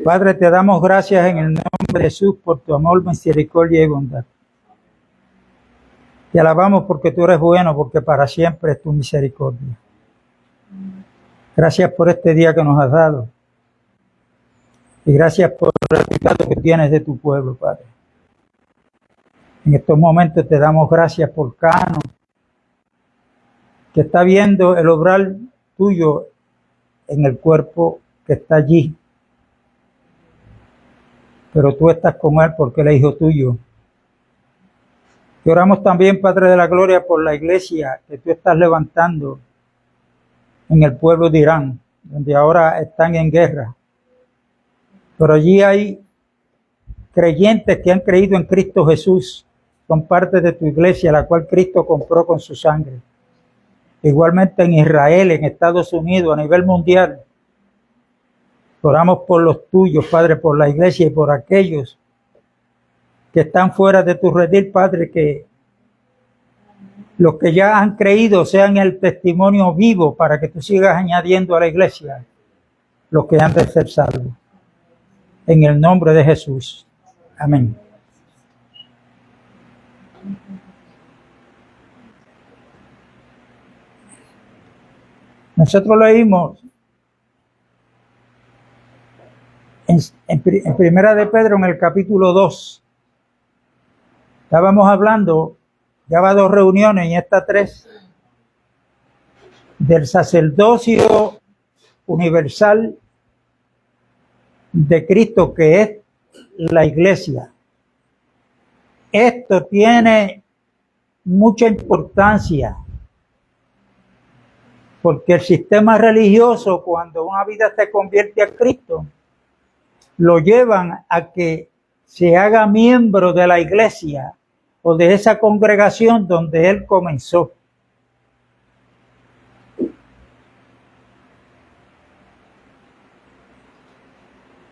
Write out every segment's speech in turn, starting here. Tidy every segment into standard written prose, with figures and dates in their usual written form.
Padre, te damos gracias en el nombre de Jesús por tu amor, misericordia y bondad. Te alabamos porque tú eres bueno, porque para siempre es tu misericordia. Gracias por este día que nos has dado. Y gracias por el cuidado que tienes de tu pueblo, Padre. En estos momentos te damos gracias por Cano, que está viendo el obrar tuyo en el cuerpo que está allí. Pero tú estás con él porque él es hijo tuyo. Y oramos también, Padre de la Gloria, por la iglesia que tú estás levantando en el pueblo de Irán, donde ahora están en guerra. Pero allí hay creyentes que han creído en Cristo Jesús, son parte de tu iglesia, la cual Cristo compró con su sangre. Igualmente en Israel, en Estados Unidos, a nivel mundial. Oramos por los tuyos, Padre, por la iglesia y por aquellos que están fuera de tu redil, Padre, que los que ya han creído sean el testimonio vivo para que tú sigas añadiendo a la iglesia los que han de ser salvos. En el nombre de Jesús. Amén. Nosotros leímos en Primera de Pedro, en el capítulo 2. Estábamos hablando, ya va 2 reuniones y esta 3, del sacerdocio universal de Cristo, que es la iglesia. Esto tiene mucha importancia, porque el sistema religioso, cuando una vida se convierte a Cristo, lo llevan a que se haga miembro de la iglesia o de esa congregación donde él comenzó.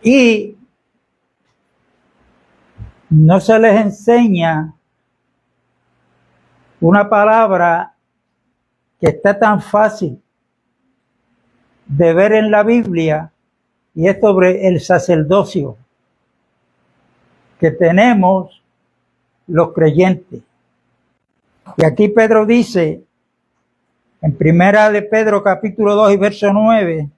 Y no se les enseña una palabra que está tan fácil de ver en la Biblia, y es sobre el sacerdocio que tenemos los creyentes. Y aquí Pedro dice, en Primera de Pedro capítulo 2 y verso 9,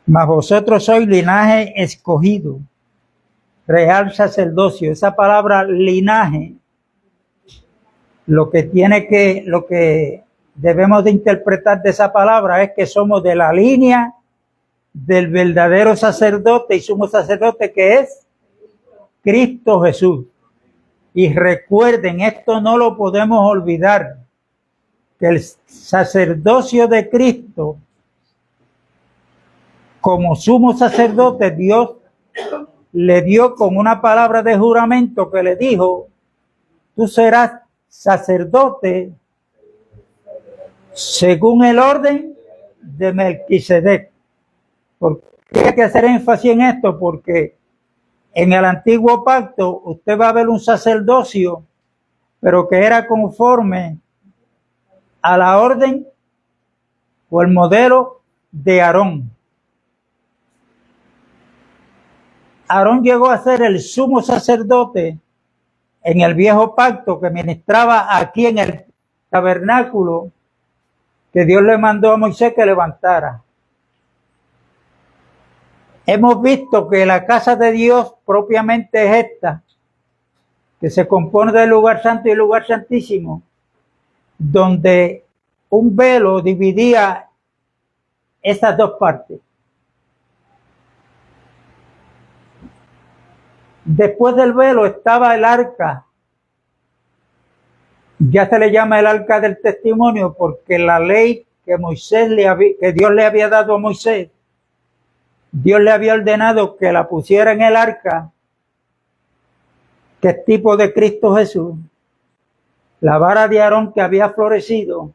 mas vosotros sois linaje escogido, real sacerdocio. Esa palabra linaje, lo que debemos de interpretar de esa palabra es que somos de la línea del verdadero sacerdote y sumo sacerdote, que es Cristo Jesús. Y recuerden, esto no lo podemos olvidar, que el sacerdocio de Cristo como sumo sacerdote, Dios le dio con una palabra de juramento que le dijo, tú serás sacerdote según el orden de Melquisedec. ¿Por qué hay que hacer énfasis en esto? Porque en el antiguo pacto usted va a ver un sacerdocio, pero que era conforme a la orden o el modelo de Aarón. Aarón llegó a ser el sumo sacerdote en el viejo pacto, que ministraba aquí en el tabernáculo que Dios le mandó a Moisés que levantara. Hemos visto que la casa de Dios propiamente es esta, que se compone del lugar santo y el lugar santísimo, donde un velo dividía esas dos partes. Después del velo estaba el arca. Ya se le llama el arca del testimonio porque la ley que Dios le había dado a Moisés, Dios le había ordenado que la pusiera en el arca, que es tipo de Cristo Jesús, la vara de Aarón que había florecido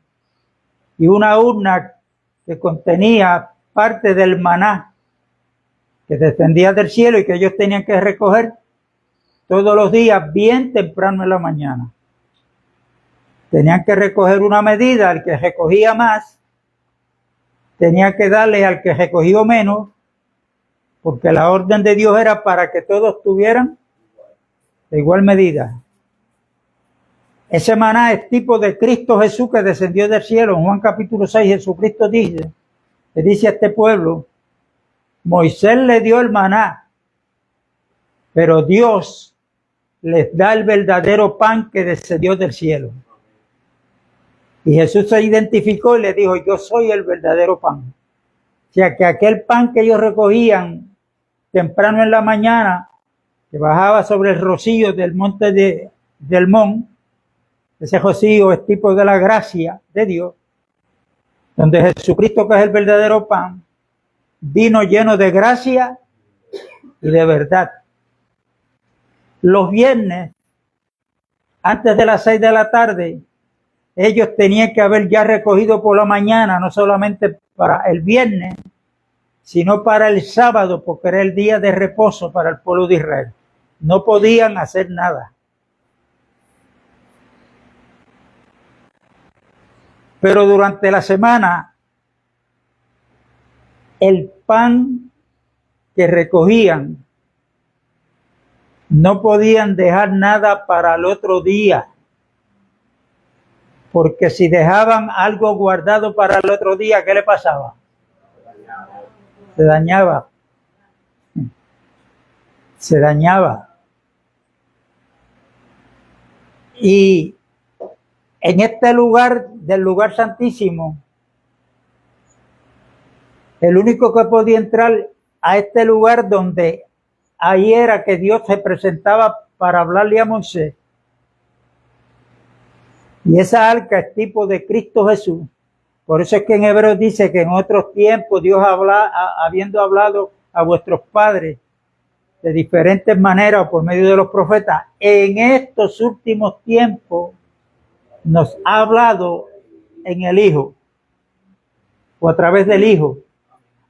y una urna que contenía parte del maná que descendía del cielo y que ellos tenían que recoger todos los días bien temprano en la mañana. Tenían que recoger una medida, al que recogía más tenía que darle al que recogió menos, porque la orden de Dios era para que todos tuvieran de igual medida. Ese maná es tipo de Cristo Jesús que descendió del cielo. En Juan capítulo 6, Jesucristo le dice a este pueblo, Moisés le dio el maná, pero Dios les da el verdadero pan que descendió del cielo. Y Jesús se identificó y le dijo, yo soy el verdadero pan. O sea que aquel pan que ellos recogían temprano en la mañana, que bajaba sobre el rocío del monte del Mon, ese rocío es tipo de la gracia de Dios, donde Jesucristo, que es el verdadero pan, vino lleno de gracia y de verdad. Los viernes, antes de las 6 de la tarde, ellos tenían que haber ya recogido por la mañana, no solamente para el viernes, sino para el sábado, porque era el día de reposo para el pueblo de Israel. No podían hacer nada. Pero durante la semana, el pan que recogían, no podían dejar nada para el otro día. Porque si dejaban algo guardado para el otro día, ¿qué le pasaba? Se dañaba. Se dañaba. Y en este lugar, del lugar santísimo, el único que podía entrar a este lugar donde ahí era que Dios se presentaba para hablarle a Moisés. Y esa arca es tipo de Cristo Jesús. Por eso es que en Hebreos dice que en otros tiempos Dios habiendo hablado a vuestros padres de diferentes maneras o por medio de los profetas, en estos últimos tiempos nos ha hablado en el Hijo o a través del Hijo.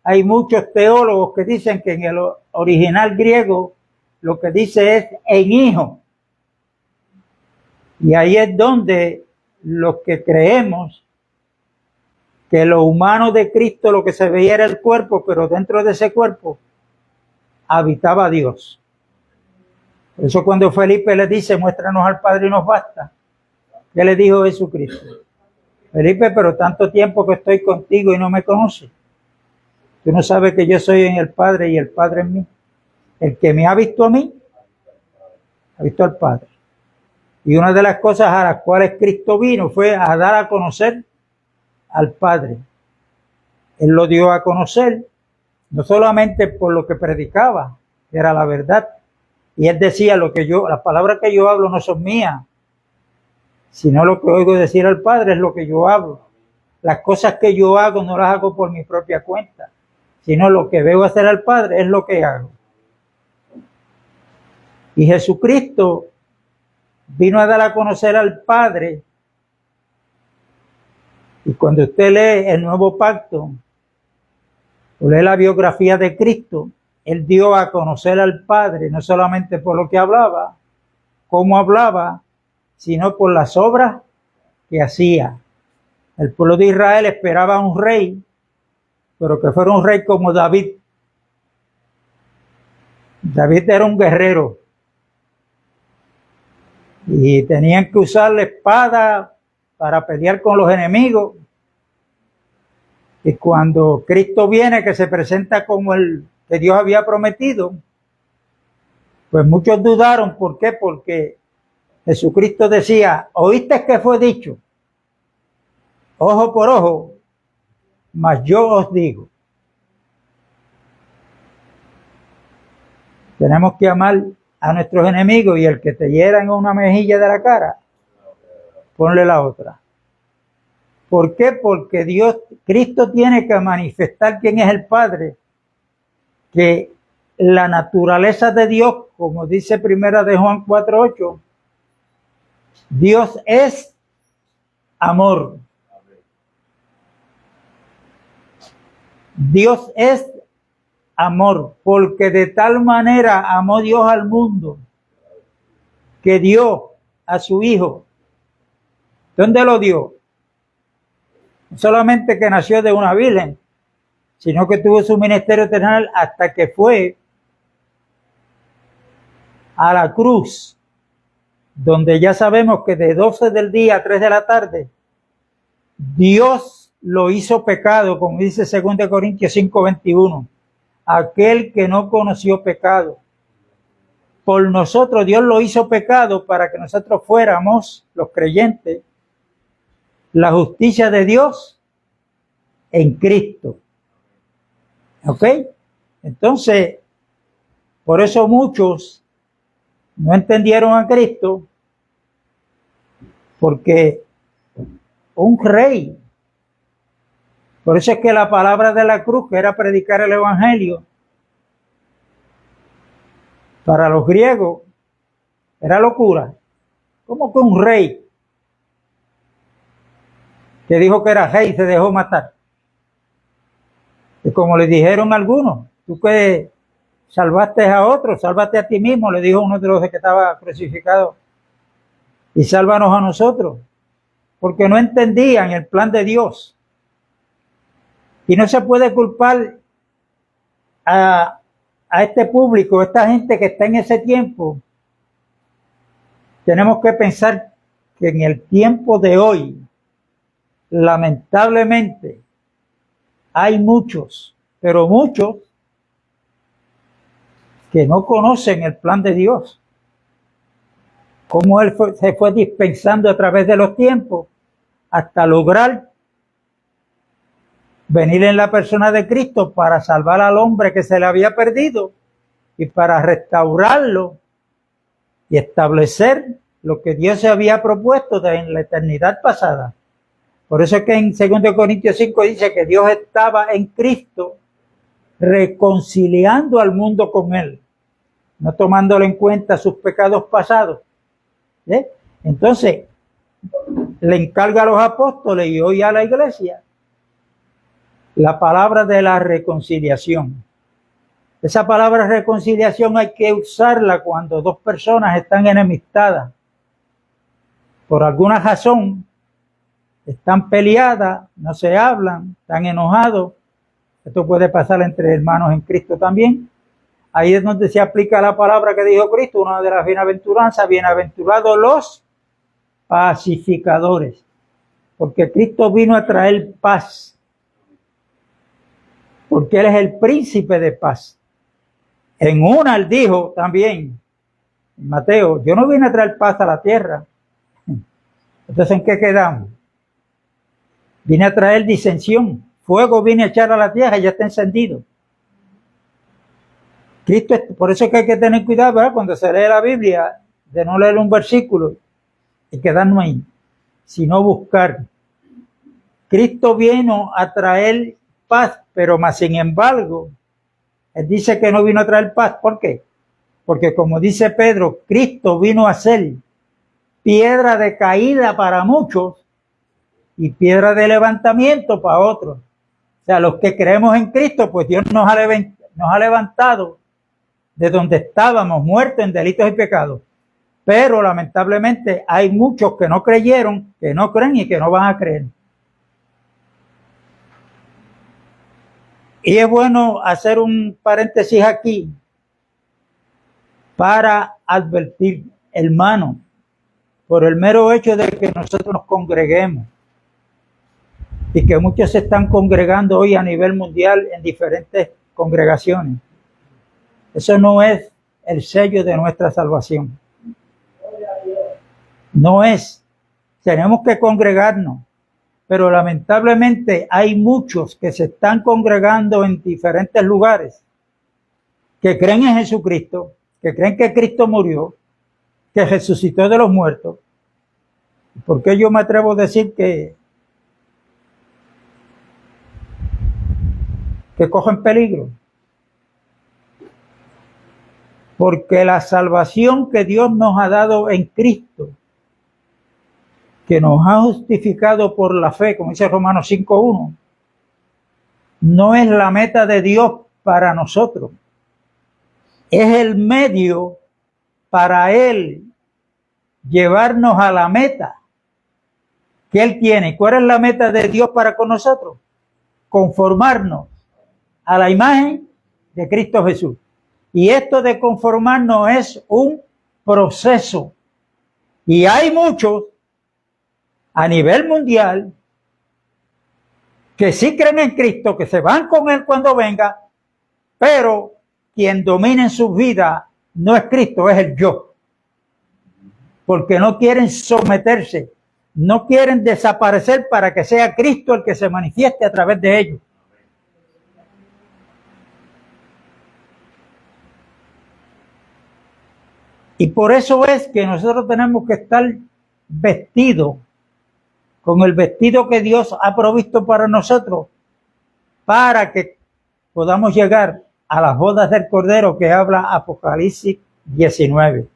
Hay muchos teólogos que dicen que en el original griego lo que dice es en Hijo. Y ahí es donde los que creemos que lo humano de Cristo lo que se veía era el cuerpo, pero dentro de ese cuerpo habitaba Dios. Por eso cuando Felipe le dice, muéstranos al Padre y nos basta, ¿qué le dijo Jesucristo? Felipe, pero tanto tiempo que estoy contigo y no me conoces. Tú no sabes que yo soy en el Padre y el Padre en mí. El que me ha visto a mí, ha visto al Padre. Y una de las cosas a las cuales Cristo vino fue a dar a conocer al Padre. Él lo dio a conocer, no solamente por lo que predicaba, que era la verdad. Y él decía, las palabras que yo hablo no son mías, sino lo que oigo decir al Padre es lo que yo hablo. Las cosas que yo hago no las hago por mi propia cuenta, sino lo que veo hacer al Padre es lo que hago. Y Jesucristo vino a dar a conocer al Padre. Y cuando usted lee el Nuevo Pacto, o lee la biografía de Cristo, Él dio a conocer al Padre, no solamente por lo que hablaba, cómo hablaba, sino por las obras que hacía. El pueblo de Israel esperaba un rey, pero que fuera un rey como David. David era un guerrero. Y tenían que usar la espada para pelear con los enemigos. Y cuando Cristo viene, que se presenta como el que Dios había prometido, pues muchos dudaron. ¿Por qué? Porque Jesucristo decía, ¿oíste que fue dicho? Ojo por ojo, mas yo os digo. Tenemos que amar a nuestros enemigos y el que te hiera en una mejilla de la cara, ponle la otra. ¿Por qué? Porque Cristo tiene que manifestar quién es el Padre, que la naturaleza de Dios, como dice primera de Juan 4:8, Dios es amor. Dios es amor, porque de tal manera amó Dios al mundo, que dio a su Hijo. ¿Dónde lo dio? No solamente que nació de una virgen, sino que tuvo su ministerio terrenal hasta que fue a la cruz, donde ya sabemos que de 12 del día a 3 de la tarde, Dios lo hizo pecado, como dice 2 Corintios 5:21, aquel que no conoció pecado. Por nosotros Dios lo hizo pecado para que nosotros fuéramos, los creyentes, la justicia de Dios en Cristo. ¿Ok? Entonces, por eso muchos no entendieron a Cristo, porque un rey, por eso es que la palabra de la cruz, que era predicar el evangelio, para los griegos era locura. ¿Cómo que un rey que dijo que era rey se dejó matar? Y como le dijeron algunos, tú que salvaste a otros, sálvate a ti mismo, le dijo uno de los que estaba crucificado, y sálvanos a nosotros, porque no entendían el plan de Dios. Y no se puede culpar a este público, a esta gente que está en ese tiempo. Tenemos que pensar que en el tiempo de hoy, lamentablemente, hay muchos, pero muchos, que no conocen el plan de Dios. Cómo Él se fue dispensando a través de los tiempos hasta lograr venir en la persona de Cristo para salvar al hombre que se le había perdido y para restaurarlo y establecer lo que Dios se había propuesto en la eternidad pasada. Por eso es que en 2 Corintios 5 dice que Dios estaba en Cristo reconciliando al mundo con Él, no tomándole en cuenta sus pecados pasados. Entonces, le encarga a los apóstoles y hoy a la iglesia la palabra de la reconciliación. Esa palabra reconciliación hay que usarla cuando dos personas están enemistadas. Por alguna razón, están peleadas, no se hablan, están enojados. Esto puede pasar entre hermanos en Cristo también. Ahí es donde se aplica la palabra que dijo Cristo, una de las bienaventuranzas: bienaventurados los pacificadores, porque Cristo vino a traer paz, porque Él es el príncipe de paz. En una Él dijo también, Mateo, yo no vine a traer paz a la tierra. Entonces, ¿en qué quedamos? Vine a traer disensión. Fuego vine a echar a la tierra y ya está encendido. Cristo, por eso es que hay que tener cuidado, ¿verdad? Cuando se lee la Biblia, de no leer un versículo y quedarnos ahí, sino buscar. Cristo vino a traer paz, pero más sin embargo, Él dice que no vino a traer paz. ¿Por qué? Porque como dice Pedro, Cristo vino a ser piedra de caída para muchos y piedra de levantamiento para otros. O sea, los que creemos en Cristo, pues Dios nos ha levantado de donde estábamos muertos en delitos y pecados. Pero lamentablemente hay muchos que no creyeron, que no creen y que no van a creer. Y es bueno hacer un paréntesis aquí para advertir, hermano, por el mero hecho de que nosotros nos congreguemos y que muchos se están congregando hoy a nivel mundial en diferentes congregaciones. Eso no es el sello de nuestra salvación. No es. Tenemos que congregarnos. Pero lamentablemente hay muchos que se están congregando en diferentes lugares, que creen en Jesucristo, que creen que Cristo murió, que resucitó de los muertos. ¿Por qué yo me atrevo a decir que cogen peligro? Porque la salvación que Dios nos ha dado en Cristo, que nos ha justificado por la fe, como dice Romanos 5:1, no es la meta de Dios para nosotros. Es el medio para Él llevarnos a la meta que Él tiene. ¿Cuál es la meta de Dios para con nosotros? Conformarnos a la imagen de Cristo Jesús. Y esto de conformarnos es un proceso. Y hay muchos a nivel mundial que sí creen en Cristo, que se van con Él cuando venga, pero quien domina en sus vidas no es Cristo, es el yo. Porque no quieren someterse, no quieren desaparecer para que sea Cristo el que se manifieste a través de ellos. Y por eso es que nosotros tenemos que estar vestidos con el vestido que Dios ha provisto para nosotros, para que podamos llegar a las bodas del Cordero que habla Apocalipsis 19.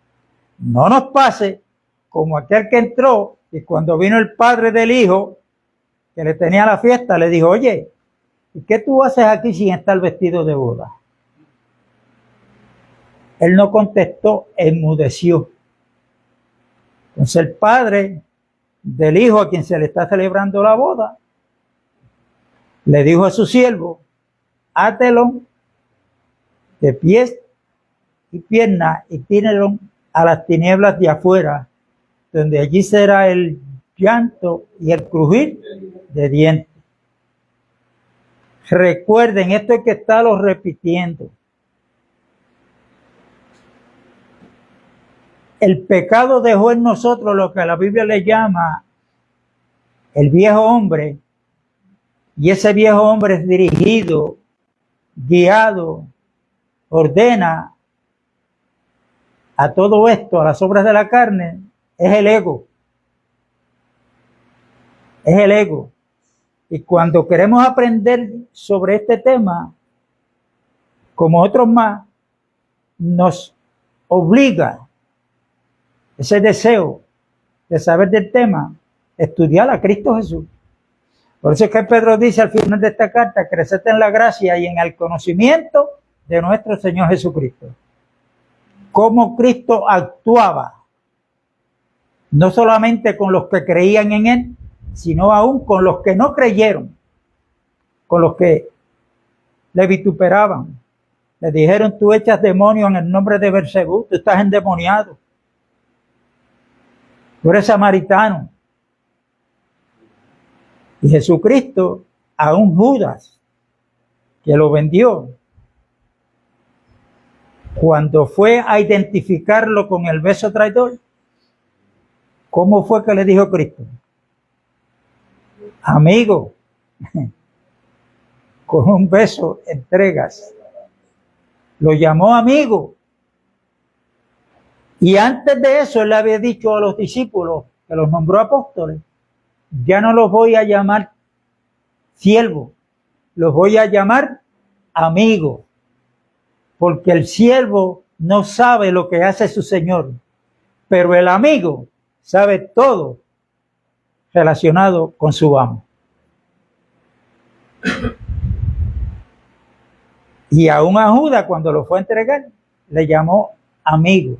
No nos pase como aquel que entró y cuando vino el padre del hijo que le tenía la fiesta, le dijo: oye, ¿y qué tú haces aquí sin estar vestido de boda? Él no contestó, enmudeció. Entonces el padre del hijo a quien se le está celebrando la boda le dijo a su siervo: átelo de pies y piernas y tírelo a las tinieblas de afuera, donde allí será el llanto y el crujir de dientes. Recuerden, esto hay que estarlo repitiendo. El pecado dejó en nosotros lo que la Biblia le llama el viejo hombre, y ese viejo hombre es dirigido, guiado, ordena a todo esto, a las obras de la carne, es el ego. Es el ego. Y cuando queremos aprender sobre este tema, como otros más, nos obliga ese deseo de saber del tema, estudiar a Cristo Jesús. Por eso es que Pedro dice al final de esta carta: creced en la gracia y en el conocimiento de nuestro Señor Jesucristo. Cómo Cristo actuaba, no solamente con los que creían en Él, sino aún con los que no creyeron, con los que le vituperaban. Le dijeron: tú echas demonios en el nombre de Beelzebú, tú estás endemoniado. Tú eres samaritano. Y Jesucristo, a un Judas que lo vendió, cuando fue a identificarlo con el beso traidor, ¿cómo fue que le dijo Cristo? Amigo, con un beso entregas. Lo llamó amigo. Y antes de eso, él le había dicho a los discípulos, que los nombró apóstoles: ya no los voy a llamar siervos, los voy a llamar amigos, porque el siervo no sabe lo que hace su señor, pero el amigo sabe todo relacionado con su amo. Y aún a Judas, cuando lo fue a entregar, le llamó amigo.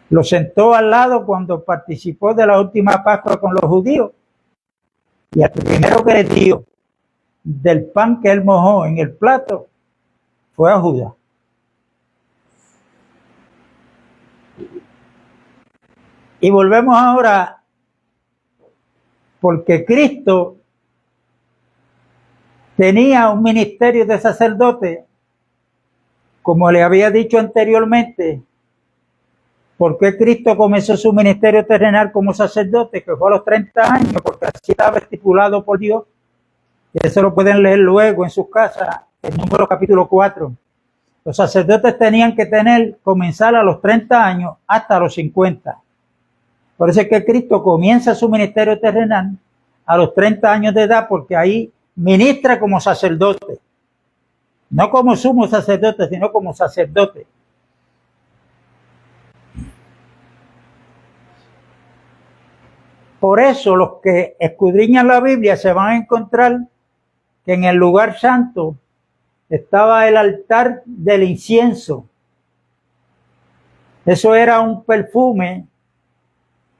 Lo sentó al lado cuando participó de la última Pascua con los judíos. Y el primero que le dio del pan que él mojó en el plato fue a Judas. Y volvemos ahora, porque Cristo tenía un ministerio de sacerdote, como le había dicho anteriormente. ¿Por qué Cristo comenzó su ministerio terrenal como sacerdote? Que fue a los 30 años, porque así estaba estipulado por Dios. Y eso lo pueden leer luego en sus casas, en Números capítulo 4. Los sacerdotes tenían que comenzar a los 30 años hasta los 50. Por eso es que Cristo comienza su ministerio terrenal a los 30 años de edad, porque ahí ministra como sacerdote. No como sumo sacerdote, sino como sacerdote. Por eso los que escudriñan la Biblia se van a encontrar que en el lugar santo estaba el altar del incienso. Eso era un perfume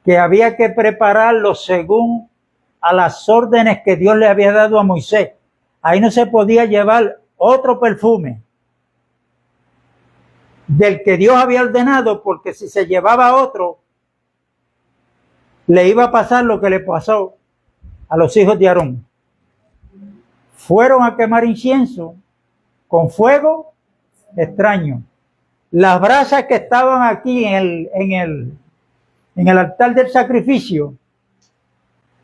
que había que prepararlo según a las órdenes que Dios le había dado a Moisés. Ahí no se podía llevar otro perfume del que Dios había ordenado, porque si se llevaba otro, le iba a pasar lo que le pasó a los hijos de Aarón. Fueron a quemar incienso con fuego extraño. Las brasas que estaban aquí en el altar del sacrificio,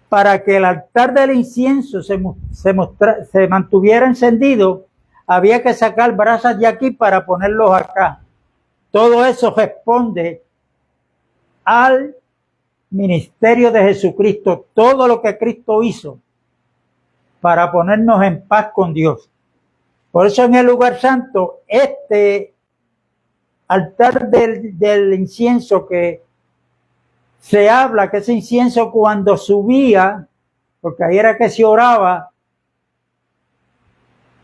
para que el altar del incienso se mantuviera encendido, había que sacar brasas de aquí para ponerlos acá. Todo eso responde al ministerio de Jesucristo, todo lo que Cristo hizo para ponernos en paz con Dios. Por eso en el lugar santo, este altar del incienso que se habla, que ese incienso cuando subía, porque ahí era que se oraba,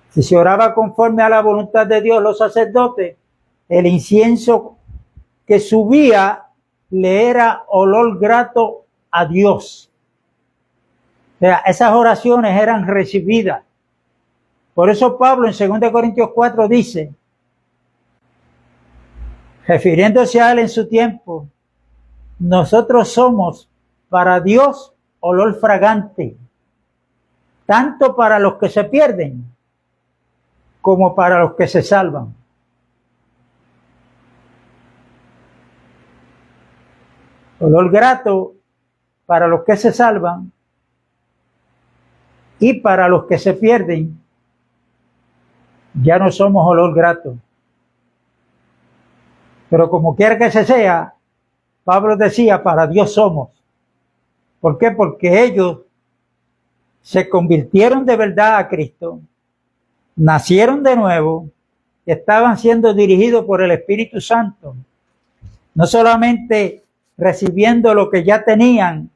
si se oraba conforme a la voluntad de Dios, los sacerdotes, el incienso que subía le era olor grato a Dios. O sea, esas oraciones eran recibidas. Por eso Pablo en 2 Corintios 4 dice, refiriéndose a él en su tiempo, nosotros somos para Dios olor fragante, tanto para los que se pierden como para los que se salvan. Olor grato para los que se salvan y para los que se pierden, ya no somos olor grato. Pero como quiera que se sea, Pablo decía, para Dios somos. ¿Por qué? Porque ellos se convirtieron de verdad a Cristo, nacieron de nuevo, estaban siendo dirigidos por el Espíritu Santo, no solamente recibiendo lo que ya tenían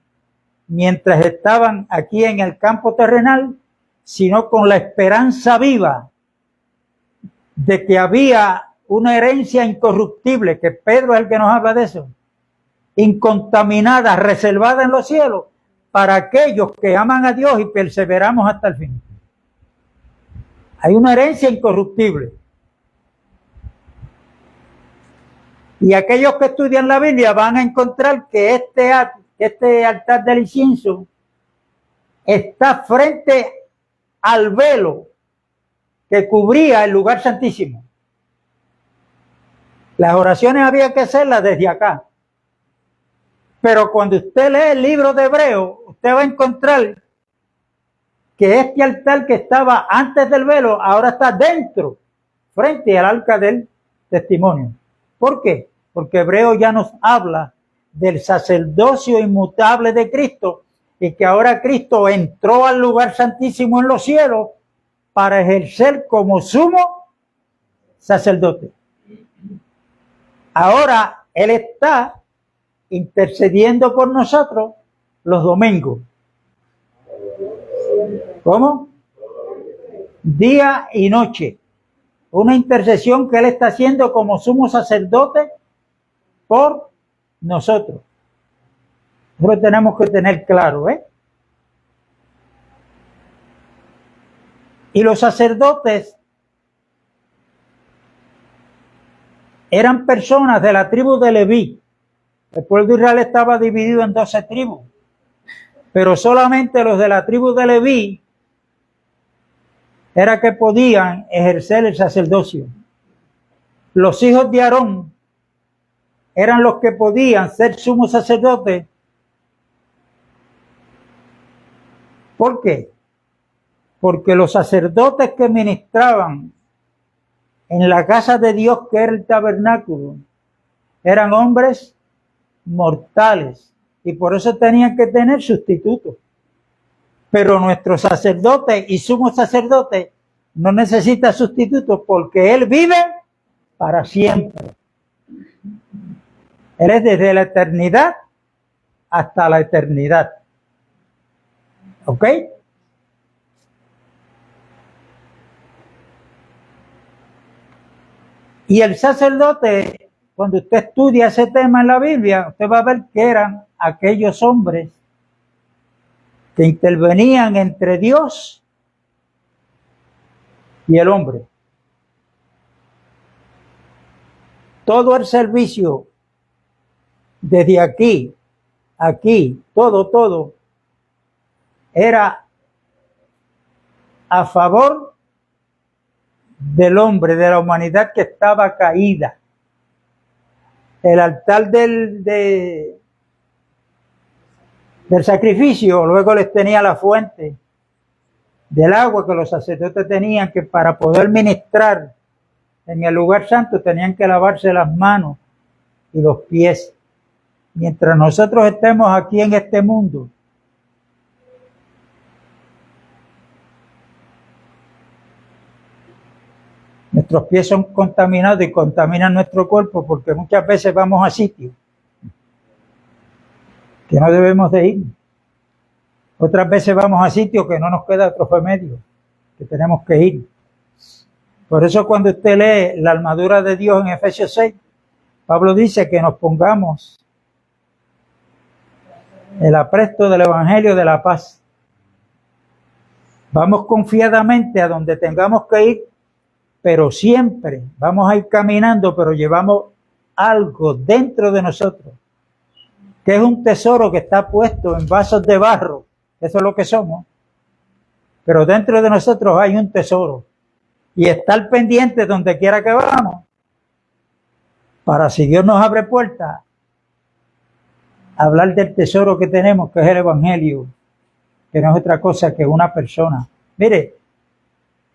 mientras estaban aquí en el campo terrenal, sino con la esperanza viva de que había una herencia incorruptible, que Pedro es el que nos habla de eso, incontaminada, reservada en los cielos, para aquellos que aman a Dios y perseveramos hasta el fin. Hay una herencia incorruptible. Y aquellos que estudian la Biblia van a encontrar que este altar del incienso está frente al velo que cubría el lugar santísimo. Las oraciones había que hacerlas desde acá. Pero cuando usted lee el libro de Hebreos, usted va a encontrar que este altar que estaba antes del velo, ahora está dentro, frente al arca del testimonio. ¿Por qué? Porque Hebreos ya nos habla del sacerdocio inmutable de Cristo y que ahora Cristo entró al lugar santísimo en los cielos para ejercer como sumo sacerdote. Ahora Él está intercediendo por nosotros los domingos. ¿Cómo? Día y noche. Una intercesión que Él está haciendo como sumo sacerdote por nosotros. Nosotros tenemos que tener claro, Y los sacerdotes eran personas de la tribu de Leví. El pueblo de Israel estaba dividido en 12 tribus, pero solamente los de la tribu de Leví era que podían ejercer el sacerdocio. Los hijos de Aarón eran los que podían ser sumos sacerdotes. ¿Por qué? Porque los sacerdotes que ministraban en la casa de Dios, que era el tabernáculo, eran hombres mortales y por eso tenían que tener sustitutos. Pero nuestro sacerdote y sumo sacerdote no necesita sustitutos porque Él vive para siempre. Él es desde la eternidad hasta la eternidad. ¿Ok? Y el sacerdote, cuando usted estudia ese tema en la Biblia, usted va a ver que eran aquellos hombres que intervenían entre Dios y el hombre. Todo el servicio, desde aquí, todo, era a favor del hombre, de la humanidad que estaba caída. El altar del sacrificio, luego les tenía la fuente del agua que los sacerdotes tenían que para poder ministrar en el lugar santo tenían que lavarse las manos y los pies. Mientras nosotros estemos aquí en este mundo, nuestros pies son contaminados y contaminan nuestro cuerpo porque muchas veces vamos a sitios que no debemos de ir. Otras veces vamos a sitios que no nos queda otro remedio, que tenemos que ir. Por eso cuando usted lee la armadura de Dios en Efesios 6, Pablo dice que nos pongamos el apresto del Evangelio de la paz. Vamos confiadamente a donde tengamos que ir, pero siempre vamos a ir caminando, pero llevamos algo dentro de nosotros, que es un tesoro que está puesto en vasos de barro. Eso es lo que somos. Pero dentro de nosotros hay un tesoro. Y estar pendiente donde quiera que vamos, para si Dios nos abre puertas, hablar del tesoro que tenemos, que es el Evangelio, que no es otra cosa que una persona. Mire,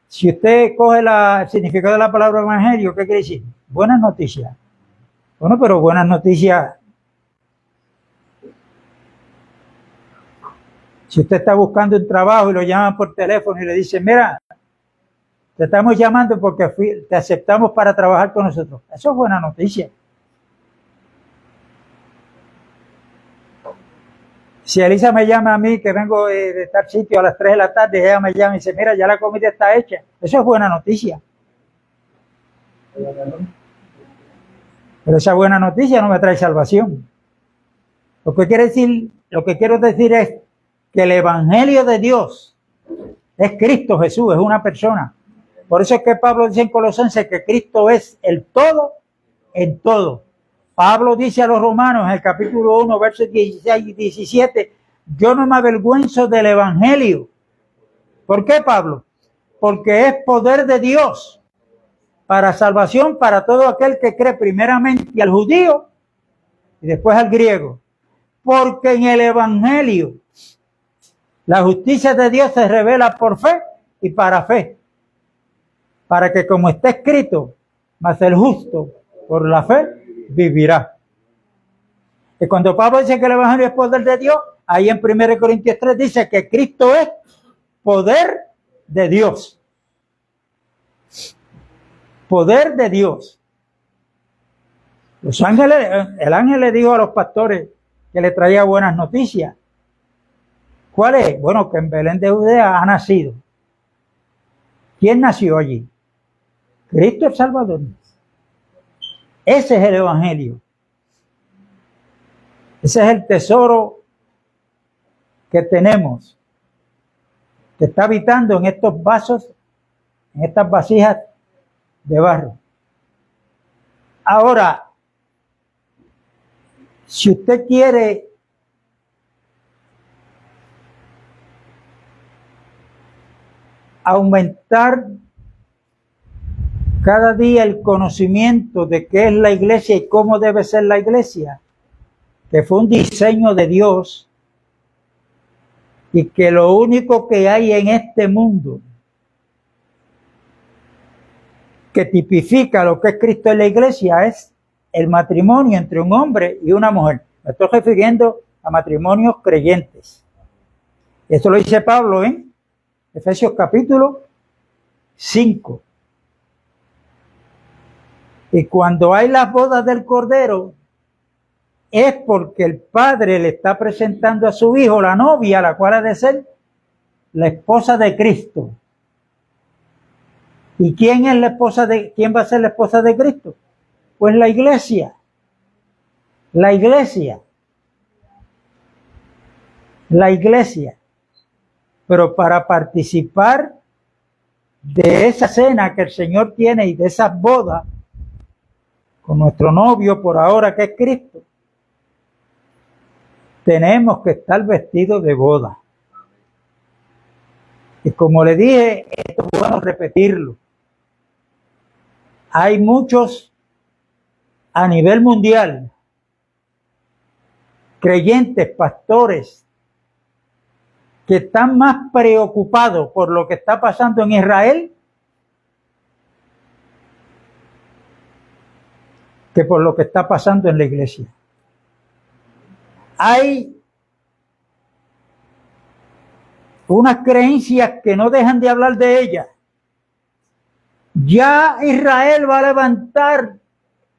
si usted coge el significado de la palabra Evangelio, ¿qué quiere decir? Buenas noticias. Bueno, pero buenas noticias. Si usted está buscando un trabajo y lo llaman por teléfono y le dicen, mira, te estamos llamando porque te aceptamos para trabajar con nosotros. Eso es buena noticia. Si Elisa me llama a mí, que vengo de tal sitio a las 3 de la tarde, ella me llama y dice, mira, ya la comida está hecha. Eso es buena noticia. Pero esa buena noticia no me trae salvación. Lo que quiero decir es que el Evangelio de Dios es Cristo Jesús, es una persona. Por eso es que Pablo dice en Colosenses que Cristo es el todo en todo. Pablo dice a los romanos en el capítulo 1, versos 16 y 17, yo no me avergüenzo del Evangelio. ¿Por qué, Pablo? Porque es poder de Dios para salvación para todo aquel que cree primeramente al judío y después al griego. Porque en el Evangelio la justicia de Dios se revela por fe y para fe. Para que como está escrito, mas el justo por la fe vivirá. Y cuando Pablo dice que el Evangelio es poder de Dios, ahí en 1 Corintios 3 dice que Cristo es poder de Dios. Poder de Dios. Los ángeles, el ángel le dijo a los pastores que le traía buenas noticias. ¿Cuál es? Bueno, que en Belén de Judea ha nacido. ¿Quién nació allí? Cristo el Salvador. Ese es el Evangelio. Ese es el tesoro que tenemos, que está habitando en estos vasos, en estas vasijas de barro. Ahora, si usted quiere aumentar cada día el conocimiento de qué es la iglesia y cómo debe ser la iglesia, que fue un diseño de Dios y que lo único que hay en este mundo que tipifica lo que es Cristo en la iglesia es el matrimonio entre un hombre y una mujer. Me estoy refiriendo a matrimonios creyentes. Esto lo dice Pablo en Efesios capítulo 5. Y cuando hay las bodas del Cordero, es porque el padre le está presentando a su hijo la novia, la cual ha de ser la esposa de Cristo. ¿Y quién va a ser la esposa de Cristo? Pues la iglesia. La iglesia. La iglesia. pero para participar de esa cena que el Señor tiene y de esas bodas con nuestro novio por ahora que es Cristo, tenemos que estar vestidos de boda. Y como le dije, esto es bueno repetirlo. Hay muchos a nivel mundial, creyentes, pastores, que están más preocupados por lo que está pasando en Israel que por lo que está pasando en la iglesia. Hay unas creencias que no dejan de hablar de ellas. Ya Israel va a levantar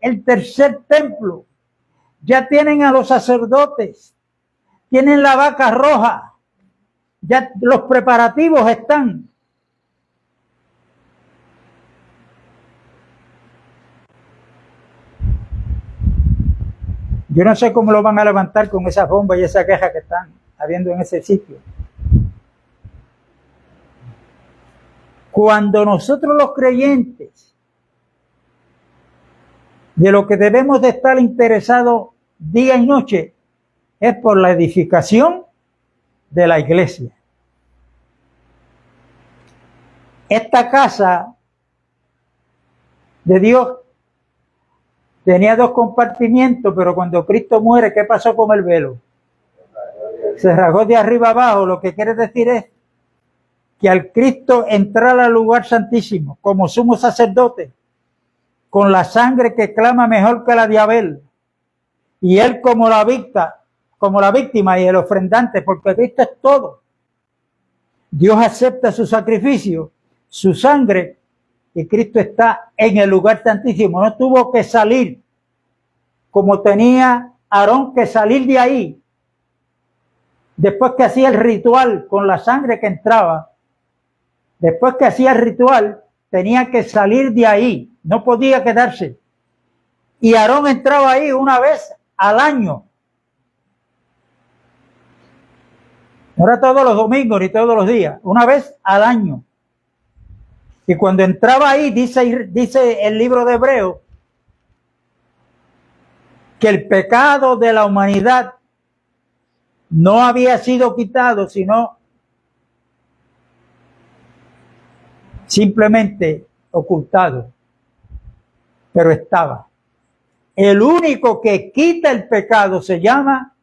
el tercer templo. Ya tienen a los sacerdotes. Tienen la vaca roja. Ya los preparativos están. Yo no sé cómo lo van a levantar con esas bombas y esa queja que están habiendo en ese sitio. Cuando nosotros los creyentes, de lo que debemos de estar interesados día y noche, es por la edificación de la iglesia. Esta casa de Dios tenía 2 compartimientos, pero cuando Cristo muere, ¿qué pasó con el velo? Se rasgó de arriba abajo. Lo que quiere decir es que al Cristo entrar al lugar santísimo como sumo sacerdote, con la sangre que clama mejor que la de Abel, y él como la víctima y el ofrendante, porque Cristo es todo. Dios acepta su sacrificio, su sangre, y Cristo está en el lugar santísimo. No tuvo que salir como tenía Aarón que salir de ahí. Después que hacía el ritual con la sangre que entraba, después que hacía el ritual, tenía que salir de ahí. No podía quedarse. Y Aarón entraba ahí una vez al año. No era todos los domingos ni todos los días, una vez al año. Y cuando entraba ahí, dice el libro de Hebreos, que el pecado de la humanidad no había sido quitado, sino simplemente ocultado, pero estaba. El único que quita el pecado se llama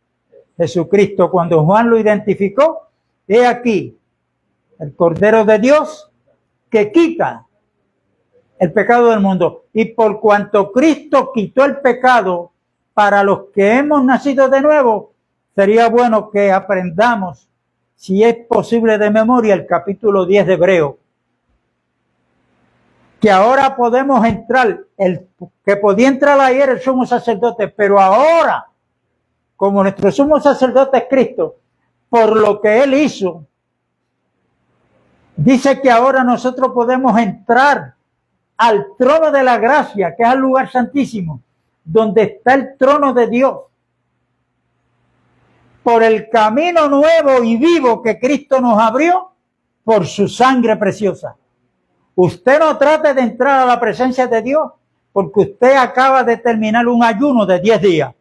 Jesucristo. Cuando Juan lo identificó, he aquí el Cordero de Dios que quita el pecado del mundo. Y por cuanto Cristo quitó el pecado para los que hemos nacido de nuevo, sería bueno que aprendamos, si es posible de memoria, el capítulo 10 de Hebreo. Que ahora podemos entrar, que podía entrar ayer el sumo sacerdote, pero ahora, como nuestro sumo sacerdote es Cristo, por lo que Él hizo, dice que ahora nosotros podemos entrar al trono de la gracia, que es el lugar santísimo, donde está el trono de Dios, por el camino nuevo y vivo que Cristo nos abrió por su sangre preciosa. Usted no trate de entrar a la presencia de Dios porque usted acaba de terminar un ayuno de 10 días.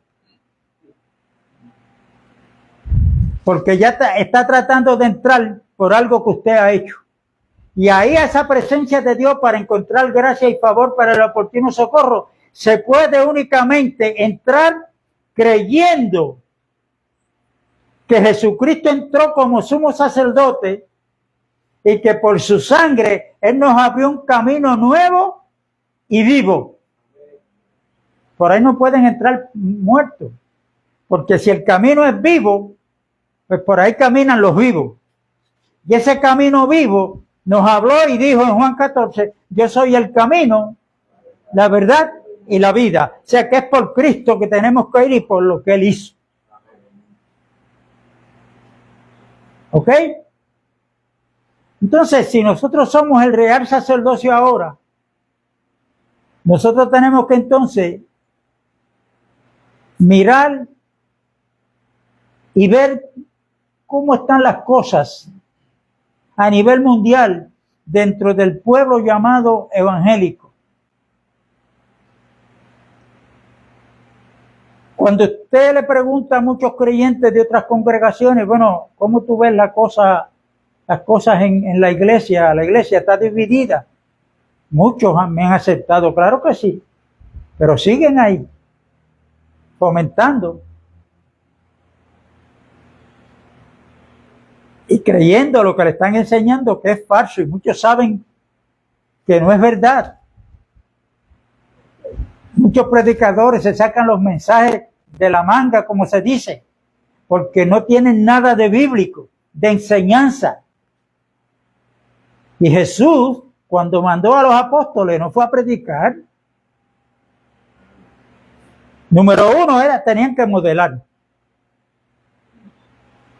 Porque ya está tratando de entrar por algo que usted ha hecho. Y ahí a esa presencia de Dios para encontrar gracia y favor para el oportuno socorro, se puede únicamente entrar creyendo que Jesucristo entró como sumo sacerdote y que por su sangre Él nos abrió un camino nuevo y vivo. Por ahí no pueden entrar muertos, porque si el camino es vivo, pues por ahí caminan los vivos. Y ese camino vivo nos habló y dijo en Juan 14, yo soy el camino, la verdad y la vida. O sea que es por Cristo que tenemos que ir y por lo que Él hizo. ¿Ok? Entonces, si nosotros somos el real sacerdocio ahora, nosotros tenemos que entonces mirar y ver cómo están las cosas a nivel mundial dentro del pueblo llamado evangélico. Cuando usted le pregunta a muchos creyentes de otras congregaciones, bueno, ¿cómo tú ves las cosas en la iglesia? La iglesia está dividida. Muchos me han aceptado, claro que sí, pero siguen ahí, fomentando y creyendo lo que le están enseñando que es falso, y muchos saben que no es verdad. Muchos predicadores se sacan los mensajes de la manga, como se dice, porque no tienen nada de bíblico, de enseñanza. Y Jesús, cuando mandó a los apóstoles, no fue a predicar. Número uno tenían que modelar.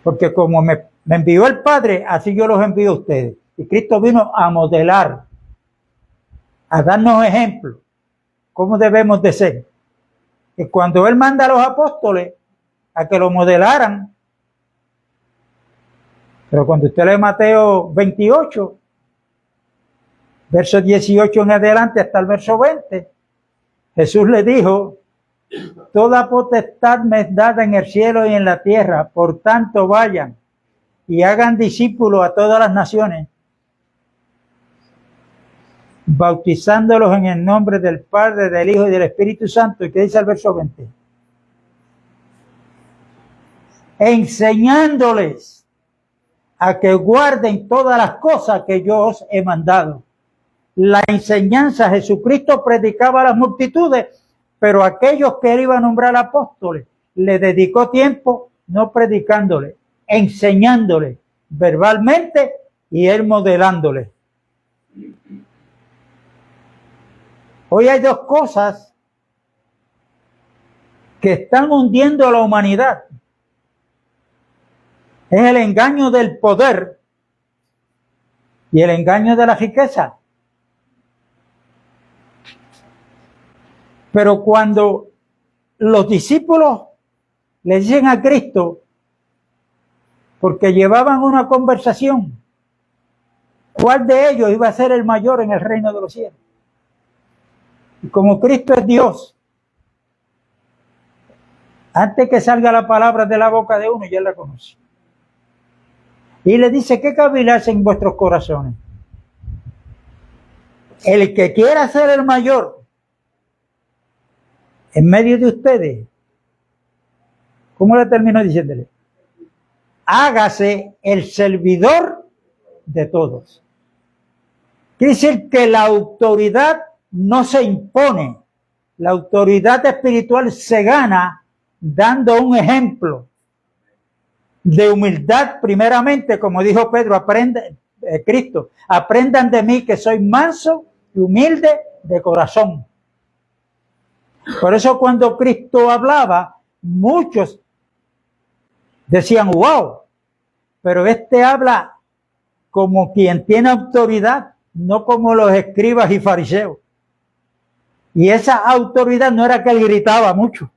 Porque como me envió el Padre, así yo los envío a ustedes. Y Cristo vino a modelar, a darnos ejemplos, cómo debemos de ser. Y cuando Él manda a los apóstoles a que lo modelaran, pero cuando usted lee Mateo 28, verso 18 en adelante hasta el verso 20, Jesús le dijo: toda potestad me es dada en el cielo y en la tierra, por tanto vayan y hagan discípulos a todas las naciones, bautizándolos en el nombre del Padre, del Hijo y del Espíritu Santo. ¿Y qué dice el verso 20? Enseñándoles a que guarden todas las cosas que yo os he mandado. La enseñanza, Jesucristo predicaba a las multitudes, pero aquellos que Él iba a nombrar apóstoles, le dedicó tiempo no predicándoles, enseñándoles verbalmente y Él modelándoles. Hoy hay dos cosas que están hundiendo a la humanidad. Es el engaño del poder y el engaño de la riqueza. Pero cuando los discípulos le dicen a Cristo, porque llevaban una conversación, ¿cuál de ellos iba a ser el mayor en el reino de los cielos? Y como Cristo es Dios, antes que salga la palabra de la boca de uno, ya la conoce. Y le dice: ¿qué caviláis en vuestros corazones? El que quiera ser el mayor en medio de ustedes, ¿cómo le terminó diciéndole? Hágase el servidor de todos. Quiere decir que la autoridad no se impone. La autoridad espiritual se gana dando un ejemplo de humildad primeramente, como dijo Pedro, Cristo, aprendan de mí que soy manso y humilde de corazón. Por eso cuando Cristo hablaba, muchos decían: wow, pero habla como quien tiene autoridad, no como los escribas y fariseos. Y esa autoridad no era que él gritaba mucho,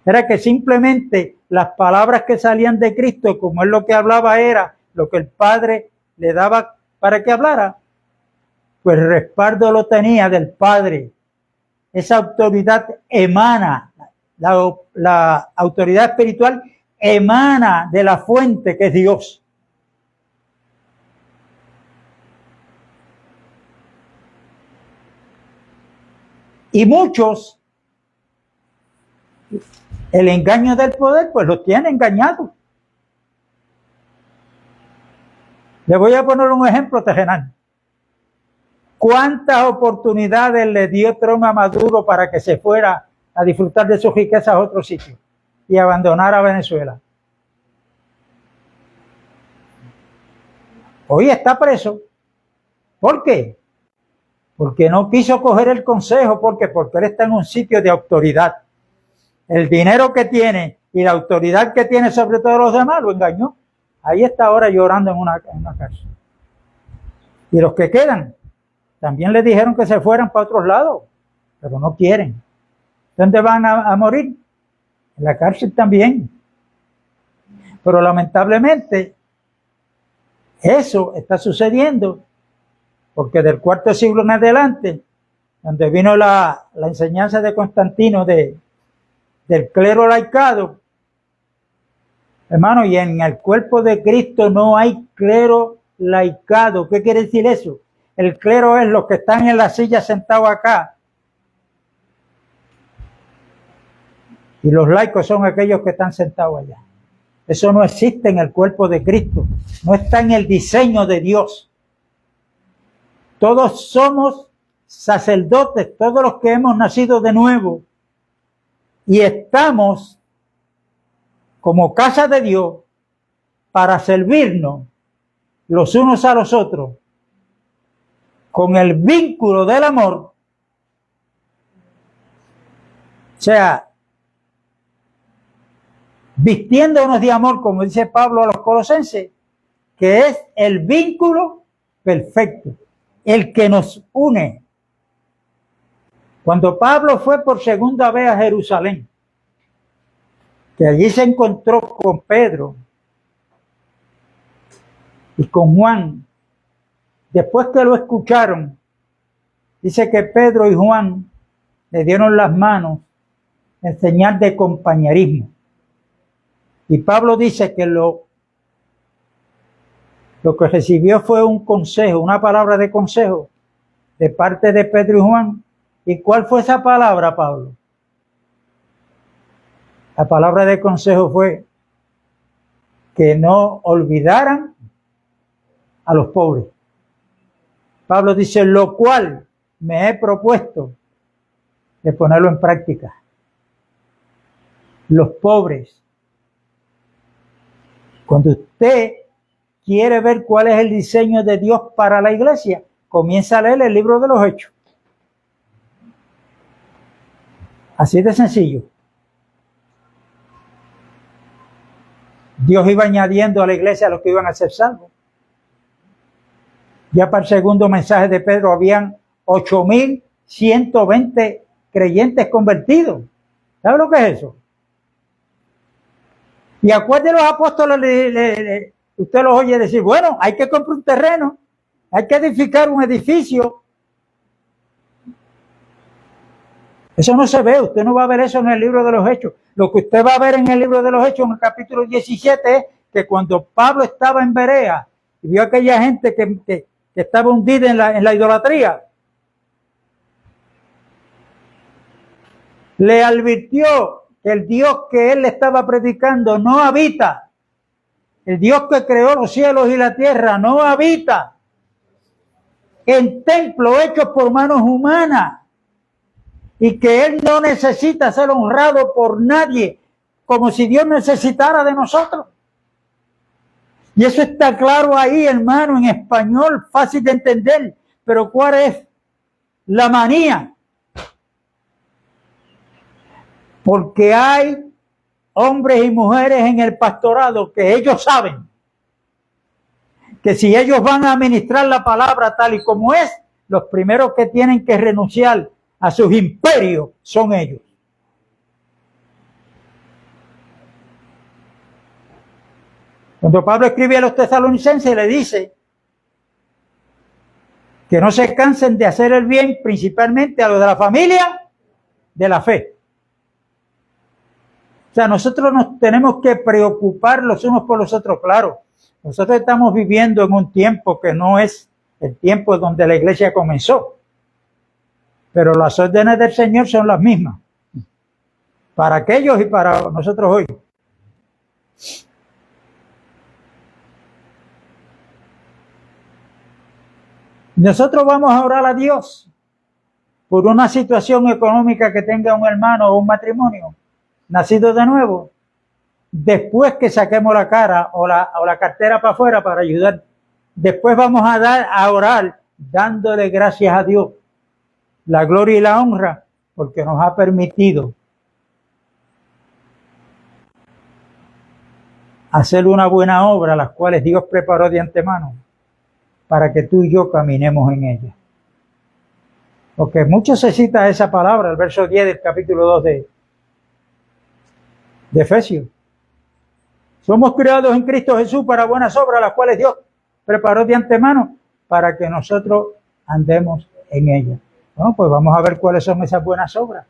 era que simplemente las palabras que salían de Cristo, como él lo que hablaba era lo que el Padre le daba para que hablara, pues el respaldo lo tenía del Padre. Esa autoridad emana, la autoridad espiritual emana de la fuente que es Dios. Y muchos, el engaño del poder, pues los tiene engañados. Le voy a poner un ejemplo terrenal. ¿Cuántas oportunidades le dio Trump a Maduro para que se fuera a disfrutar de sus riquezas a otro sitio y abandonara a Venezuela? Hoy está preso. ¿Por qué? Porque no quiso coger el consejo. ¿Por qué? Porque él está en un sitio de autoridad. El dinero que tiene y la autoridad que tiene sobre todos los demás lo engañó. Ahí está ahora llorando en una cárcel. Y los que quedan también le dijeron que se fueran para otros lados, pero no quieren. ¿Dónde van a morir? En la cárcel también. Pero lamentablemente, Eso está sucediendo porque del cuarto siglo en adelante, donde vino la enseñanza de Constantino del clero laicado, hermano, y en el cuerpo de Cristo no hay clero laicado. ¿Qué quiere decir eso? El clero es los que están en la silla sentados acá. Y los laicos son aquellos que están sentados allá. Eso no existe en el cuerpo de Cristo. No está en el diseño de Dios. Todos somos sacerdotes, todos los que hemos nacido de nuevo. Y estamos como casa de Dios para servirnos los unos a los otros con el vínculo del amor. O sea, vistiéndonos de amor, como dice Pablo a los Colosenses, que es el vínculo perfecto, el que nos une. Cuando Pablo fue por segunda vez a Jerusalén, que allí se encontró con Pedro y con Juan, después que lo escucharon, dice que Pedro y Juan le dieron las manos en señal de compañerismo. Y Pablo dice que lo que recibió fue un consejo, una palabra de consejo de parte de Pedro y Juan. ¿Y cuál fue esa palabra, Pablo? La palabra de consejo fue que no olvidaran a los pobres. Pablo dice, lo cual me he propuesto de ponerlo en práctica. Los pobres. Cuando usted quiere ver cuál es el diseño de Dios para la iglesia, comienza a leer el libro de los Hechos. Así de sencillo. Dios iba añadiendo a la iglesia a los que iban a ser salvos. Ya para el segundo mensaje de Pedro habían 8.120 creyentes convertidos. ¿Sabe lo que es eso? Y a cuál de los apóstoles usted los oye decir, bueno, hay que comprar un terreno, hay que edificar un edificio. Eso no se ve, usted no va a ver eso en el libro de los Hechos. Lo que usted va a ver en el libro de los Hechos, en el capítulo 17, es que cuando Pablo estaba en Berea y vio a aquella gente que estaba hundida en la idolatría, le advirtió que el Dios que él le estaba predicando no habita. El Dios que creó los cielos y la tierra no habita en templos hechos por manos humanas. Y que él no necesita ser honrado por nadie, como si Dios necesitara de nosotros. Y eso está claro ahí, hermano, en español, fácil de entender. Pero ¿cuál es la manía? Porque hay hombres y mujeres en el pastorado que ellos saben que si ellos van a administrar la palabra tal y como es, los primeros que tienen que renunciar a sus imperios son ellos. Cuando Pablo escribe a los tesalonicenses, le dice que no se cansen de hacer el bien, principalmente a los de la familia de la fe. O sea, nosotros nos tenemos que preocupar los unos por los otros, claro. Nosotros estamos viviendo en un tiempo que no es el tiempo donde la iglesia comenzó. Pero las órdenes del Señor son las mismas. Para aquellos y para nosotros hoy. Nosotros vamos a orar a Dios por una situación económica que tenga un hermano o un matrimonio nacido de nuevo, después que saquemos la cara o la cartera para afuera para ayudar. Después vamos a orar dándole gracias a Dios, la gloria y la honra, porque nos ha permitido hacer una buena obra, las cuales Dios preparó de antemano para que tú y yo caminemos en ella. Porque mucho se cita esa palabra, el verso 10 del capítulo 2 de Efesios. Somos creados en Cristo Jesús para buenas obras, las cuales Dios preparó de antemano para que nosotros andemos en ella. Bueno, pues vamos a ver cuáles son esas buenas obras.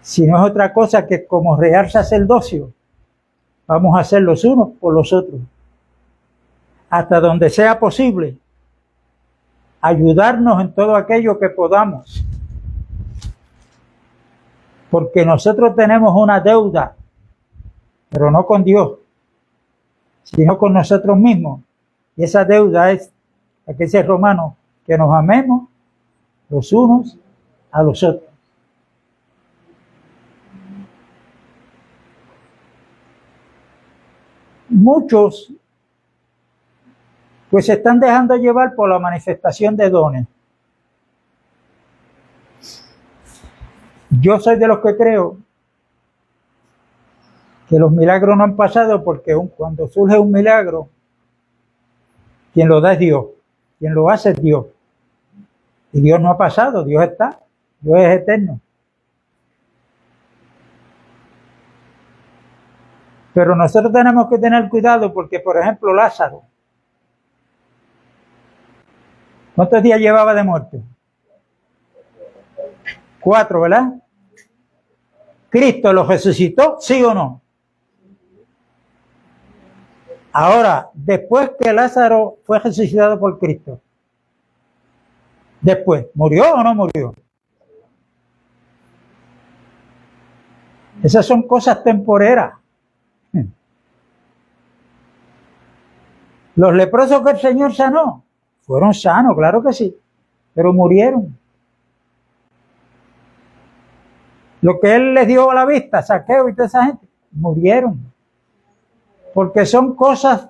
Si no es otra cosa que como real sacerdocio, vamos a hacer los unos por los otros. Hasta donde sea posible, ayudarnos en todo aquello que podamos. Porque nosotros tenemos una deuda, pero no con Dios, sino con nosotros mismos. Y esa deuda es, aquí dice Romano, que nos amemos los unos a los otros. Muchos pues se están dejando llevar por la manifestación de dones. Yo soy de los que creo que los milagros no han pasado porque cuando surge un milagro, quien lo da es Dios, quien lo hace es Dios. Y Dios no ha pasado, Dios está, Dios es eterno. Pero nosotros tenemos que tener cuidado porque, por ejemplo, Lázaro, ¿cuántos días llevaba de muerte? 4, ¿verdad? ¿Cristo lo resucitó, sí o no? Ahora, después que Lázaro fue resucitado por Cristo, después, ¿murió o no murió? Esas son cosas temporeras. Los leprosos que el Señor sanó, fueron sanos, claro que sí, pero murieron. Lo que Él les dio a la vista, Saqueo y toda esa gente, murieron. Porque son cosas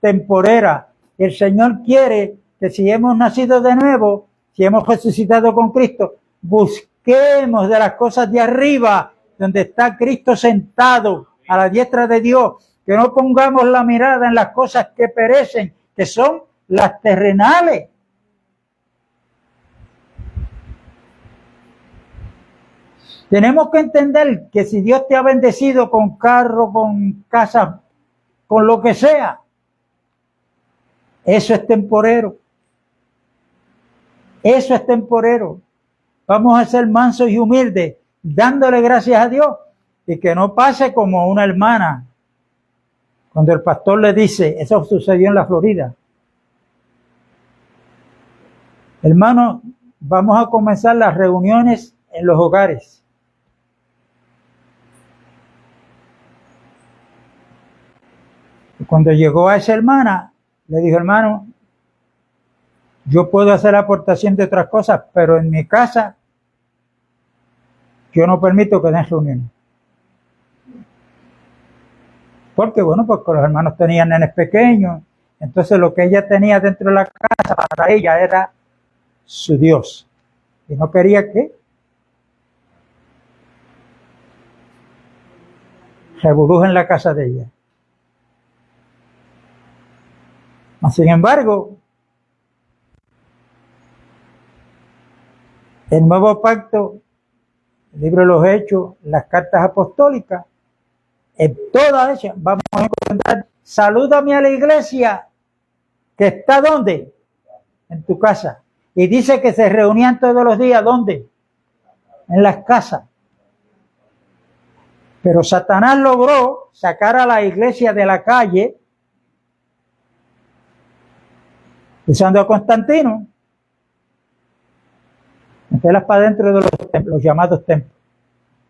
temporeras. El Señor quiere que si hemos nacido de nuevo, si hemos resucitado con Cristo, busquemos de las cosas de arriba, donde está Cristo sentado a la diestra de Dios. Que no pongamos la mirada en las cosas que perecen, que son las terrenales. Tenemos que entender que si Dios te ha bendecido con carro, con casa, con lo que sea, eso es temporero. Eso es temporero. Vamos a ser mansos y humildes, dándole gracias a Dios, y que no pase como una hermana, cuando el pastor le dice, eso sucedió en la Florida. Hermano, vamos a comenzar las reuniones en los hogares. Y cuando llegó a esa hermana, le dijo, hermano, yo puedo hacer aportación de otras cosas, pero en mi casa yo no permito que den reuniones. Porque, bueno, porque los hermanos tenían nenes pequeños, entonces lo que ella tenía dentro de la casa para ella era su Dios. Y no quería que revoluje en la casa de ella. Sin embargo, el nuevo pacto, el libro de los Hechos, las cartas apostólicas, en todas ellas vamos a encontrar, salúdame a la iglesia, que está ¿dónde? En tu casa. Y dice que se reunían todos los días, ¿dónde? En las casas. Pero Satanás logró sacar a la iglesia de la calle, usando a Constantino, meterlas para dentro de los llamados templos,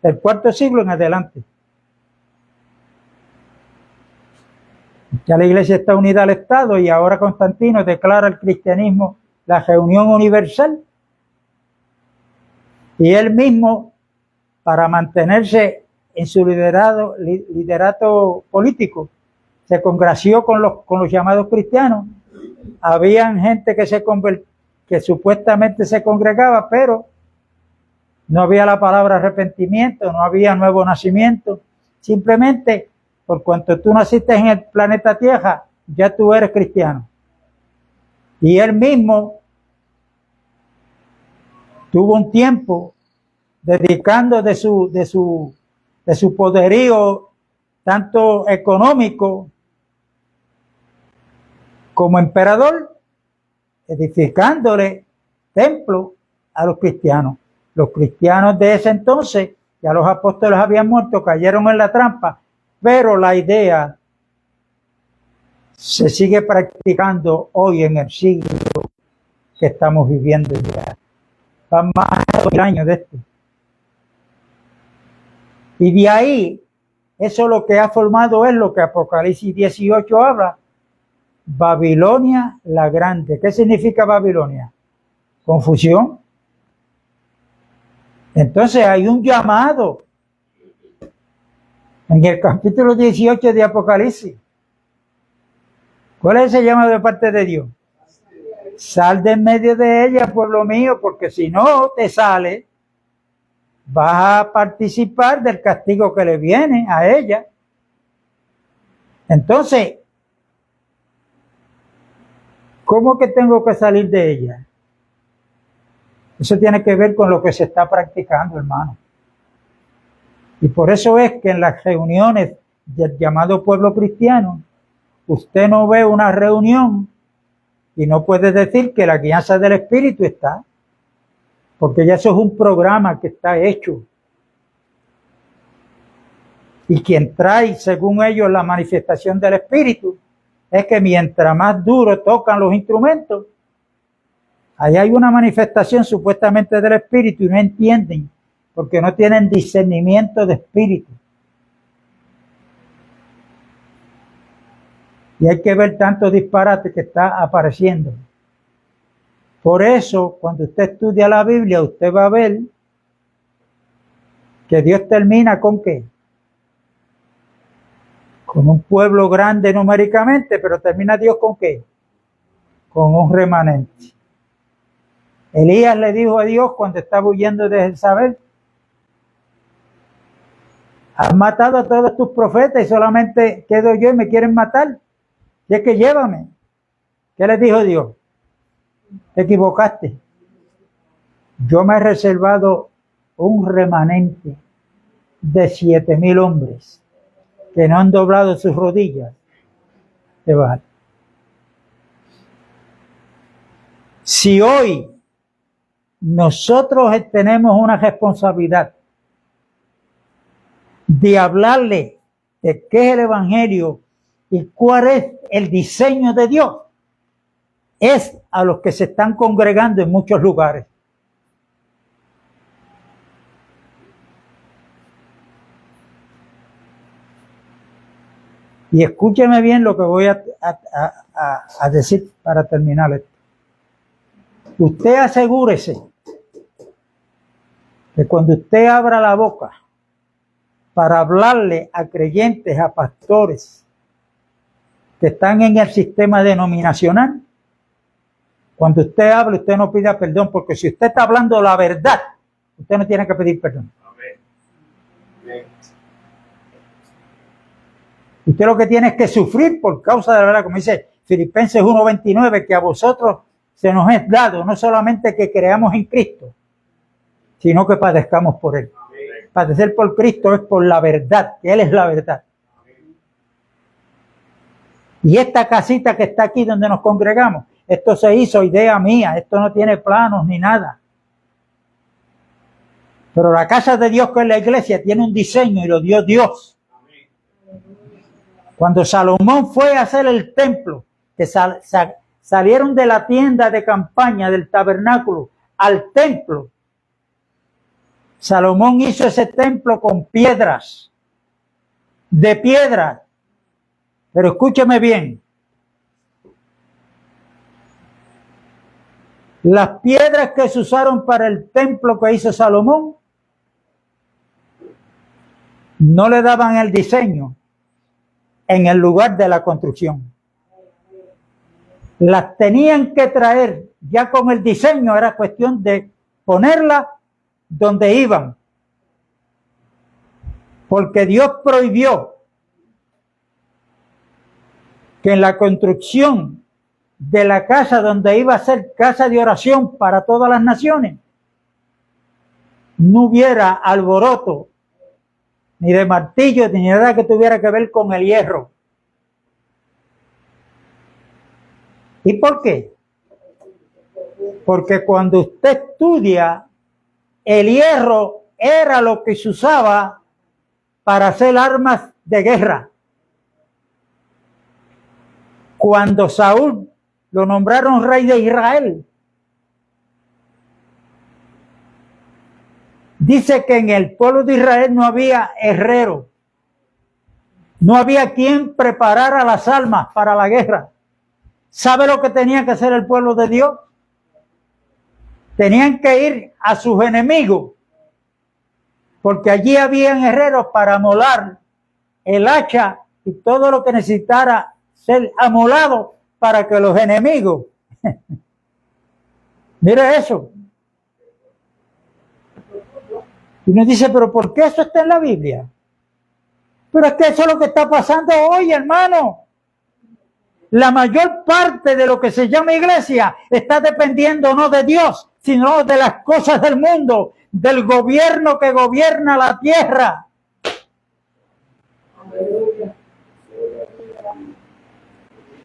del cuarto siglo en adelante. Ya la iglesia está unida al Estado y ahora Constantino declara el cristianismo la reunión universal. Y él mismo, para mantenerse en su liderato político, se congració con los llamados cristianos. Habían gente que supuestamente se congregaba, pero no había la palabra arrepentimiento, no había nuevo nacimiento. Simplemente, por cuanto tú naciste en el planeta Tierra, ya tú eres cristiano. Y él mismo tuvo un tiempo dedicando de su poderío, tanto económico como emperador, edificándole templo a los cristianos. Los cristianos de ese entonces, ya los apóstoles habían muerto, cayeron en la trampa, pero la idea se sigue practicando hoy en el siglo que estamos viviendo ya. Van más de 2000 años de esto. Y de ahí, eso lo que ha formado es lo que Apocalipsis 18 habla, Babilonia la Grande. ¿Qué significa Babilonia? Confusión. Entonces hay un llamado en el capítulo 18 de Apocalipsis. ¿Cuál es ese llamado de parte de Dios? Sal de en medio de ella, pueblo mío, porque si no te sales, vas a participar del castigo que le viene a ella. Entonces, ¿cómo que tengo que salir de ella? Eso tiene que ver con lo que se está practicando, hermano. Y por eso es que en las reuniones del llamado pueblo cristiano, usted no ve una reunión y no puede decir que la guianza del Espíritu está, porque ya eso es un programa que está hecho. Y quien trae, según ellos, la manifestación del Espíritu, es que mientras más duro tocan los instrumentos, ahí hay una manifestación supuestamente del Espíritu y no entienden, porque no tienen discernimiento de Espíritu. Y hay que ver tanto disparate que está apareciendo. Por eso, cuando usted estudia la Biblia, usted va a ver que Dios termina ¿con qué? Con un pueblo grande numéricamente, pero termina Dios ¿con qué? Con un remanente. Elías le dijo a Dios cuando estaba huyendo de Jezabel: has matado a todos tus profetas y solamente quedo yo y me quieren matar. Y es que llévame. ¿Qué le dijo Dios? Te equivocaste. Yo me he reservado un remanente de 7,000 hombres que no han doblado sus rodillas de Baal. Si hoy nosotros tenemos una responsabilidad de hablarle de qué es el Evangelio y cuál es el diseño de Dios, es a los que se están congregando en muchos lugares. Y escúcheme bien lo que voy a decir para terminar esto. Usted asegúrese que cuando usted abra la boca para hablarle a creyentes, a pastores que están en el sistema denominacional, cuando usted hable, usted no pida perdón, porque si usted está hablando la verdad, usted no tiene que pedir perdón. Amén. Usted lo que tiene es que sufrir por causa de la verdad, como dice Filipenses 1:29, que a vosotros se nos es dado no solamente que creamos en Cristo, sino que padezcamos por Él. Amén. Padecer por Cristo es por la verdad, que Él es la verdad. Amén. Y esta casita que está aquí donde nos congregamos, esto se hizo idea mía, esto no tiene planos ni nada. Pero la casa de Dios, que es la iglesia, tiene un diseño y lo dio Dios. Cuando Salomón fue a hacer el templo, que salieron de la tienda de campaña del tabernáculo al templo, Salomón hizo ese templo con piedras, de piedra. Pero escúcheme bien, las piedras que se usaron para el templo que hizo Salomón no le daban el diseño en el lugar de la construcción. Las tenían que traer ya con el diseño, era cuestión de ponerlas donde iban. Porque Dios prohibió que en la construcción de la casa donde iba a ser casa de oración para todas las naciones, no hubiera alboroto, ni de martillo, ni nada que tuviera que ver con el hierro. ¿Y por qué? Porque cuando usted estudia, el hierro era lo que se usaba para hacer armas de guerra. Cuando Saúl lo nombraron rey de Israel, dice que en el pueblo de Israel no había herrero, no había quien preparara las armas para la guerra. ¿Sabe lo que tenía que hacer el pueblo de Dios? Tenían que ir a sus enemigos, porque allí habían herreros para amolar el hacha y todo lo que necesitara ser amolado para que los enemigos. Mire eso. Y uno dice, pero ¿por qué eso está en la Biblia? Pero es que eso es lo que está pasando hoy, hermano. La mayor parte de lo que se llama iglesia está dependiendo no de Dios, sino de las cosas del mundo, del gobierno que gobierna la tierra.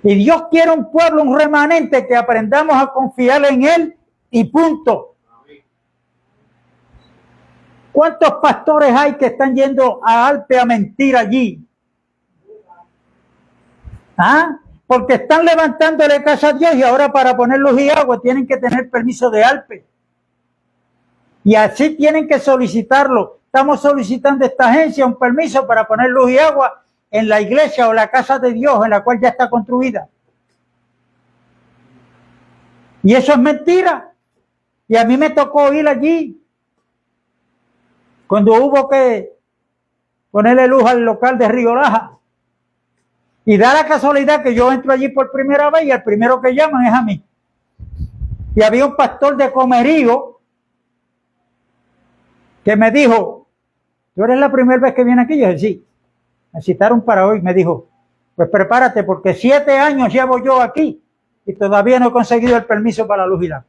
Y Dios quiere un pueblo, un remanente, que aprendamos a confiar en Él y punto. ¿Cuántos pastores hay que están yendo a Alpe a mentir allí? ¿Ah? Porque están levantándole casa a Dios y ahora para poner luz y agua tienen que tener permiso de Alpe. Y así tienen que solicitarlo. Estamos solicitando a esta agencia un permiso para poner luz y agua en la iglesia o la casa de Dios en la cual ya está construida. Y eso es mentira. Y a mí me tocó ir allí cuando hubo que ponerle luz al local de Río Laja. Y da la casualidad que yo entro allí por primera vez y el primero que llaman es a mí. Y había un pastor de Comerío que me dijo, ¿tú eres la primera vez que viene aquí? Yo dije, sí. Me citaron para hoy. Me dijo, pues prepárate porque 7 años llevo yo aquí y todavía no he conseguido el permiso para la luz y la agua.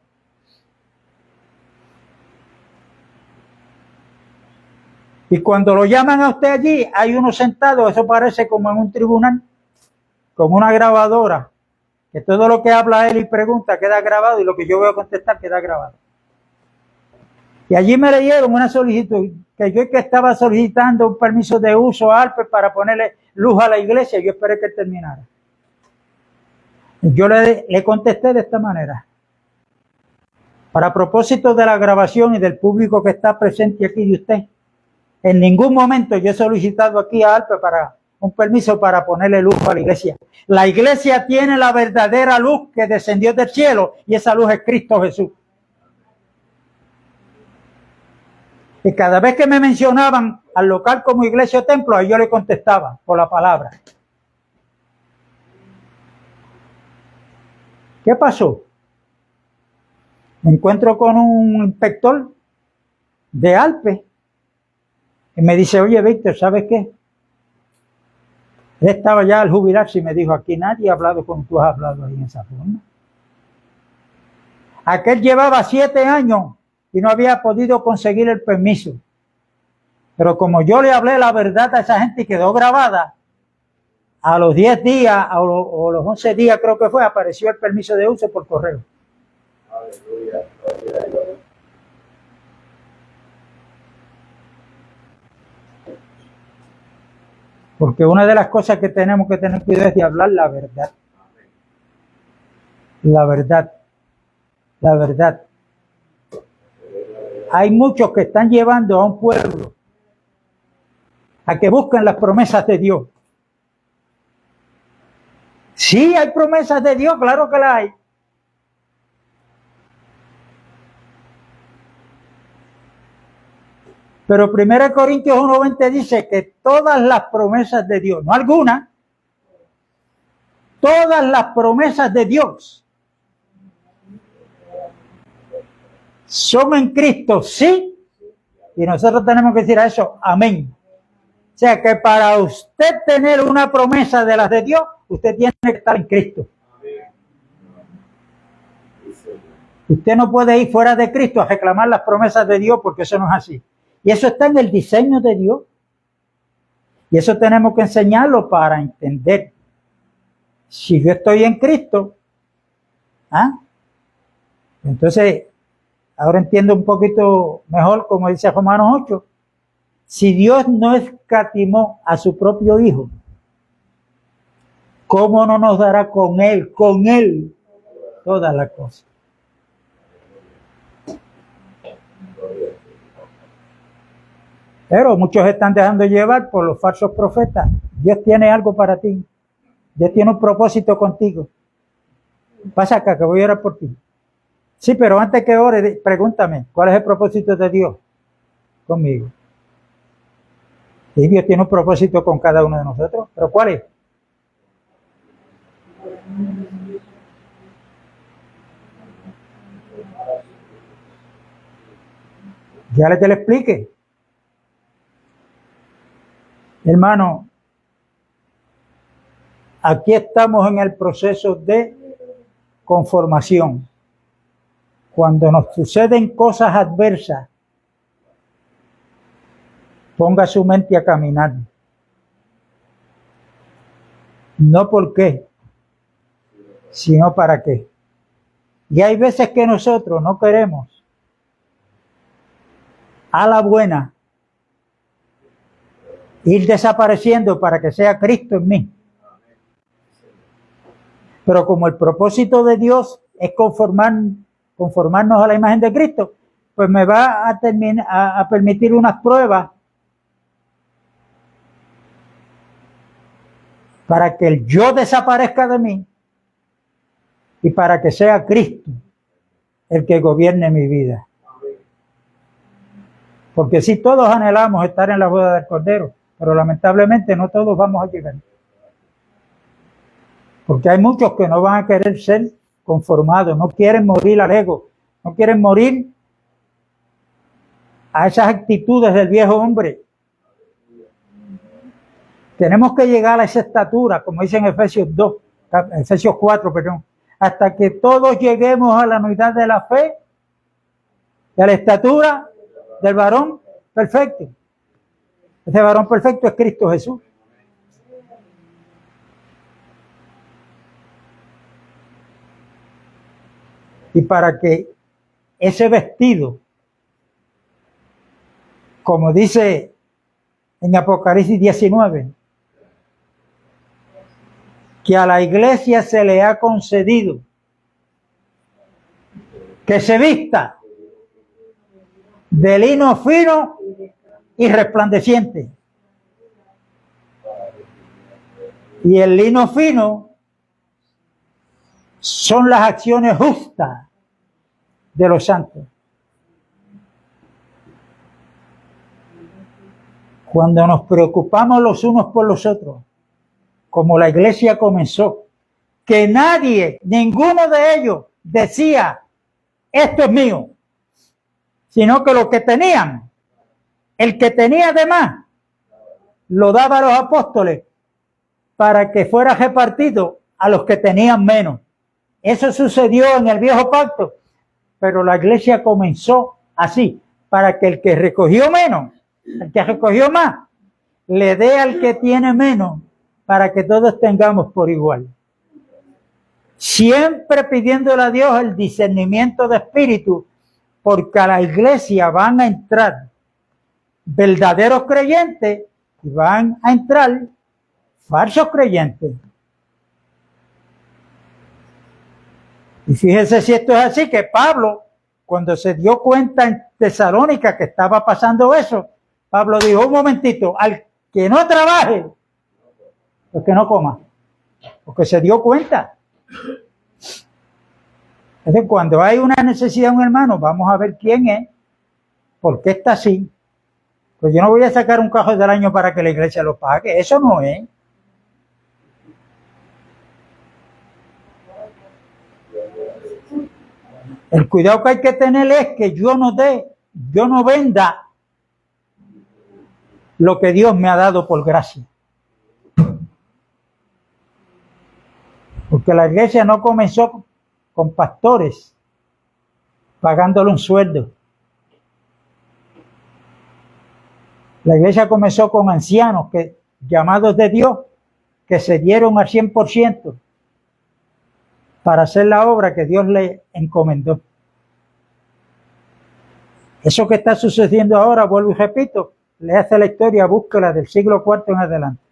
Y cuando lo llaman a usted allí, hay uno sentado, eso parece como en un tribunal, como una grabadora, que todo lo que habla él y pregunta queda grabado y lo que yo voy a contestar queda grabado. Y allí me leyeron una solicitud, que yo que estaba solicitando un permiso de uso a Alpe para ponerle luz a la iglesia, yo esperé que él terminara. Yo le contesté de esta manera. Para propósito de la grabación y del público que está presente aquí de usted, en ningún momento yo he solicitado aquí a Alpe para un permiso para ponerle luz a la iglesia. La iglesia tiene la verdadera luz que descendió del cielo y esa luz es Cristo Jesús. Y cada vez que me mencionaban al local como iglesia o templo, ahí yo le contestaba por la palabra. ¿Qué pasó? Me encuentro con un inspector de Alpe y me dice, oye, Víctor, ¿sabes qué? Él estaba ya al jubilarse y me dijo, aquí nadie ha hablado como tú has hablado ahí en esa forma. Aquel llevaba 7 años y no había podido conseguir el permiso. Pero como yo le hablé la verdad a esa gente y quedó grabada, a los 10 días o los 11 días creo que fue, apareció el permiso de uso por correo. Aleluya. Porque una de las cosas que tenemos que tener cuidado es de hablar la verdad. La verdad. La verdad. Hay muchos que están llevando a un pueblo a que busquen las promesas de Dios. Sí, hay promesas de Dios, claro que las hay. Pero 1 Corintios 1:20 dice que todas las promesas de Dios, no algunas, todas las promesas de Dios son en Cristo, sí, y nosotros tenemos que decir a eso, amén. O sea que para usted tener una promesa de las de Dios, usted tiene que estar en Cristo. Usted no puede ir fuera de Cristo a reclamar las promesas de Dios porque eso no es así. Y eso está en el diseño de Dios. Y eso tenemos que enseñarlo para entender. Si yo estoy en Cristo, ¿Ah? Entonces, ahora entiendo un poquito mejor, como dice Romanos 8, si Dios no escatimó a su propio Hijo, ¿cómo no nos dará con Él todas las cosas? Pero muchos están dejando llevar por los falsos profetas. Dios tiene algo para ti. Dios tiene un propósito contigo. Pasa acá que voy a orar por ti. Sí, pero antes que ore, pregúntame, ¿cuál es el propósito de Dios conmigo? Y Dios tiene un propósito con cada uno de nosotros. ¿Pero cuál es? Ya le que le explique. Hermano, aquí estamos en el proceso de conformación. Cuando nos suceden cosas adversas, ponga su mente a caminar. No por qué, sino para qué. Y hay veces que nosotros no queremos a la buena ir desapareciendo para que sea Cristo en mí. Pero como el propósito de Dios es conformarnos a la imagen de Cristo, pues me va a permitir unas pruebas para que el yo desaparezca de mí y para que sea Cristo el que gobierne mi vida. Porque sí, todos anhelamos estar en la boda del Cordero, pero lamentablemente no todos vamos a llegar. Porque hay muchos que no van a querer ser conformados, no quieren morir al ego, no quieren morir a esas actitudes del viejo hombre. Tenemos que llegar a esa estatura, como dice en Efesios 4, hasta que todos lleguemos a la unidad de la fe, de la estatura del varón perfecto. Ese varón perfecto es Cristo Jesús. Y para que ese vestido, como dice en Apocalipsis 19, que a la iglesia se le ha concedido que se vista de lino fino y resplandeciente. Y el lino fino son las acciones justas de los santos. Cuando nos preocupamos los unos por los otros, como la iglesia comenzó, que nadie, ninguno de ellos decía, esto es mío, sino que lo que tenían, el que tenía de más, lo daba a los apóstoles para que fuera repartido a los que tenían menos. Eso sucedió en el viejo pacto, pero la iglesia comenzó así, para que el que recogió menos, el que recogió más, le dé al que tiene menos, para que todos tengamos por igual. Siempre pidiéndole a Dios el discernimiento de espíritu, porque a la iglesia van a entrar verdaderos creyentes y van a entrar falsos creyentes. Y fíjense si esto es así, que Pablo, cuando se dio cuenta en Tesalónica que estaba pasando eso, Pablo dijo, un momentito, al que no trabaje, pues que no coma, porque se dio cuenta. Es decir, cuando hay una necesidad de un hermano, vamos a ver quién es, por qué está así. Pues yo no voy a sacar un cajón del año para que la iglesia lo pague, eso no es. El cuidado que hay que tener es que yo no venda lo que Dios me ha dado por gracia. Porque la iglesia no comenzó con pastores pagándole un sueldo. La iglesia comenzó con ancianos llamados de Dios, que se dieron al 100%. para hacer la obra que Dios le encomendó. Eso que está sucediendo ahora, vuelvo y repito, le hace la historia, búsquela del siglo IV en adelante.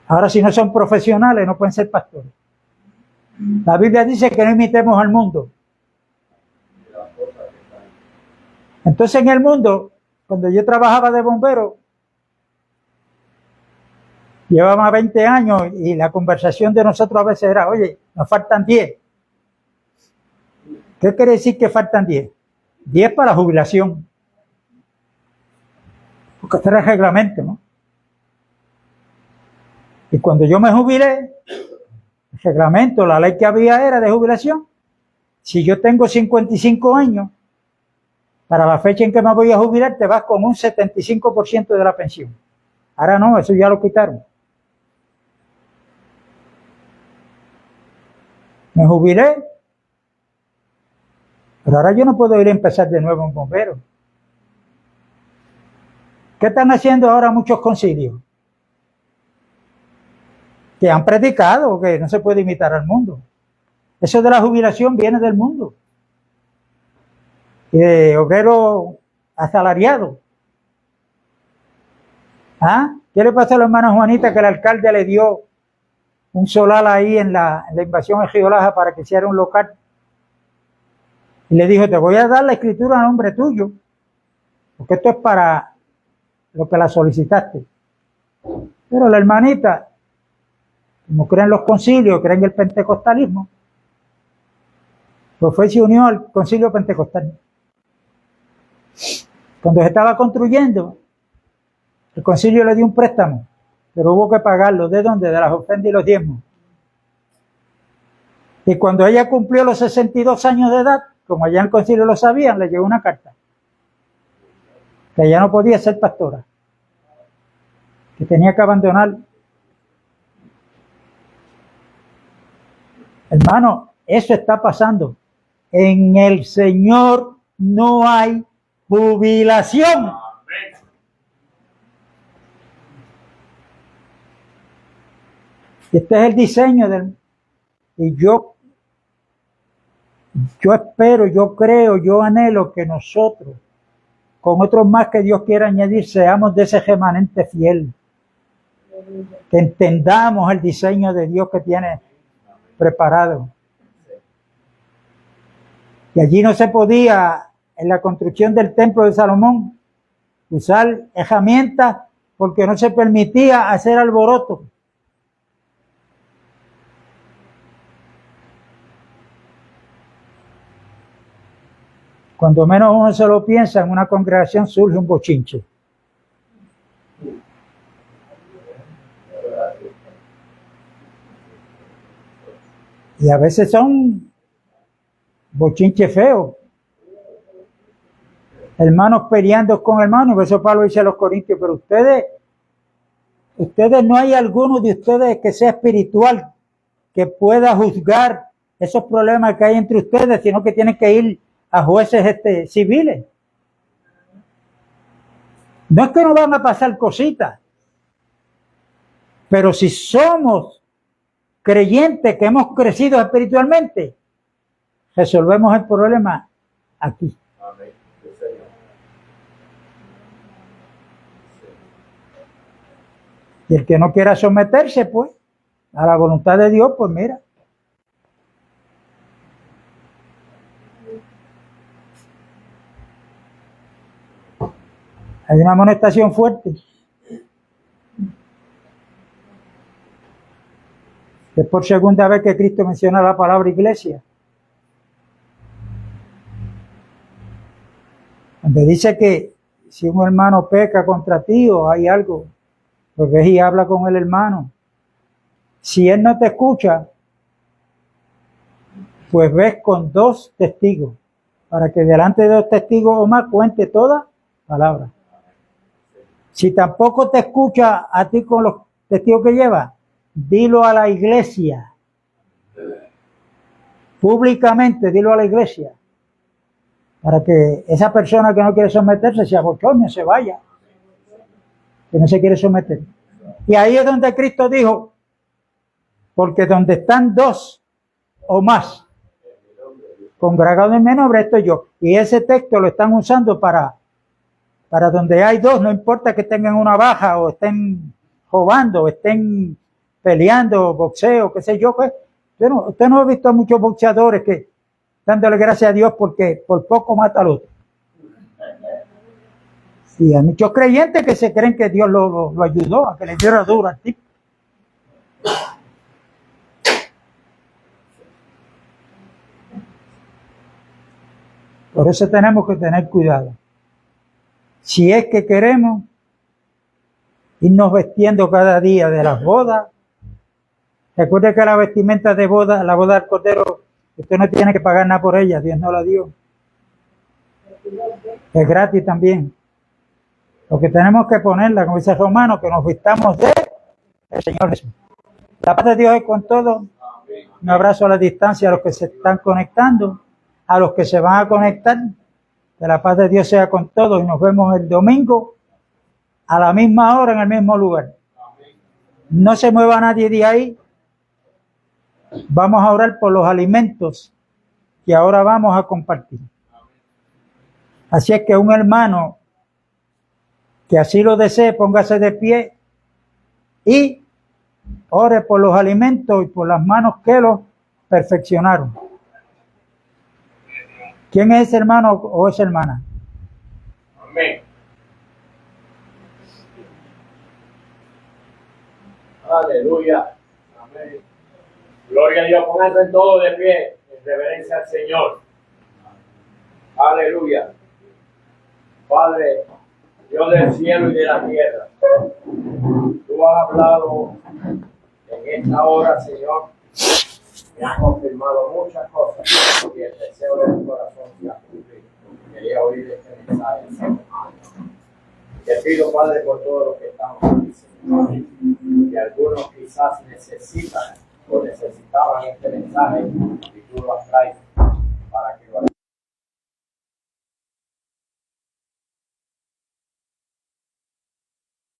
Ahora, si no son profesionales, no pueden ser pastores. La Biblia dice que no imitemos al mundo. Entonces, en el mundo, cuando yo trabajaba de bombero, llevaba 20 años y la conversación de nosotros a veces era, oye, nos faltan 10. ¿Qué quiere decir que faltan 10? 10 para la jubilación. Porque este era el reglamento, ¿no? Y cuando yo me jubilé, el reglamento, la ley que había era de jubilación. Si yo tengo 55 años, para la fecha en que me voy a jubilar, te vas con un 75% de la pensión. Ahora no, eso ya lo quitaron. Me jubilé, pero ahora yo no puedo ir a empezar de nuevo en bombero. ¿Qué están haciendo ahora muchos concilios? Que han predicado que no se puede imitar al mundo. Eso de la jubilación viene del mundo. Y de obrero asalariado. ¿Ah? ¿Qué le pasó a la hermana Juanita que el alcalde le dio un solar ahí en la invasión de Giolaja para que hiciera un local? Y le dijo, te voy a dar la escritura a nombre tuyo, porque esto es para lo que la solicitaste. Pero la hermanita, como creen los concilios, creen el pentecostalismo, pues fue y se unió al concilio pentecostal. Cuando se estaba construyendo, el concilio le dio un préstamo, pero hubo que pagarlo. ¿De dónde? De las ofrendas y los diezmos. Y cuando ella cumplió los 62 años de edad, como allá en el concilio lo sabían, le llegó una carta que ella no podía ser pastora, que tenía que abandonar. Hermano, eso está pasando. En el Señor no hay jubilación. Este es el diseño del... Y yo espero, yo creo, yo anhelo que nosotros, con otros más que Dios quiera añadir, seamos de ese remanente fiel. Que entendamos el diseño de Dios que tiene preparado. Y allí no se podía, en la construcción del templo de Salomón, usar herramientas porque no se permitía hacer alboroto. Cuando menos uno se lo piensa, en una congregación surge un bochinche. Y a veces son bochinches feos. Hermanos peleando con hermanos, eso Pablo dice a los corintios, pero ustedes no hay alguno de ustedes que sea espiritual, que pueda juzgar esos problemas que hay entre ustedes, sino que tienen que ir a jueces civiles. No es que no van a pasar cositas, pero si somos creyentes que hemos crecido espiritualmente, resolvemos el problema aquí. Y el que no quiera someterse, pues, a la voluntad de Dios, pues mira. Hay una amonestación fuerte. Es por segunda vez que Cristo menciona la palabra iglesia. Donde dice que si un hermano peca contra ti o hay algo, pues ves y habla con el hermano. Si él no te escucha, pues ves con 2 testigos, para que delante de 2 testigos o más cuente toda palabra. Si tampoco te escucha a ti con los testigos que lleva, dilo a la iglesia. Públicamente, dilo a la iglesia. Para que esa persona que no quiere someterse se abochorne, se vaya. Que no se quiere someter. Y ahí es donde Cristo dijo, Porque donde están dos o más congregados en mi nombre, estoy yo. Y ese texto lo están usando para donde hay dos, no importa que tengan una baja o estén jugando o estén peleando, boxeo, qué sé yo. Pues. Usted no ha visto a muchos boxeadores que dándole gracias a Dios porque por poco mata al otro. Y hay muchos creyentes que se creen que Dios lo ayudó a que le diera duro al tipo. Por eso tenemos que tener cuidado. Si es que queremos irnos vestiendo cada día de las bodas, recuerde que la vestimenta de boda, la boda del Cordero, usted no tiene que pagar nada por ella, Dios no la dio. Es gratis también. Lo que tenemos que ponerla, como dice Romano, que nos vistamos de el Señor Jesús. La paz de Dios es con todos. Un abrazo a la distancia a los que se están conectando, a los que se van a conectar. Que la paz de Dios sea con todos y nos vemos el domingo a la misma hora en el mismo lugar. No se mueva nadie de ahí. Vamos a orar por los alimentos que ahora vamos a compartir. Así es que un hermano que así lo desee, póngase de pie y ore por los alimentos y por las manos que los perfeccionaron. ¿Quién es ese hermano o esa hermana? Amén. Aleluya. Amén. Gloria a Dios. Pónganse todo de pie en reverencia al Señor. Aleluya. Padre, Dios del cielo y de la tierra, tú has hablado en esta hora, Señor, y has confirmado muchas cosas y el deseo de tu corazón se ha cumplido. Quería oír este mensaje, Señor. Te pido, Padre, por todo lo que estamos aquí, Señor, que algunos quizás necesitan o necesitaban este mensaje y tú lo has traído.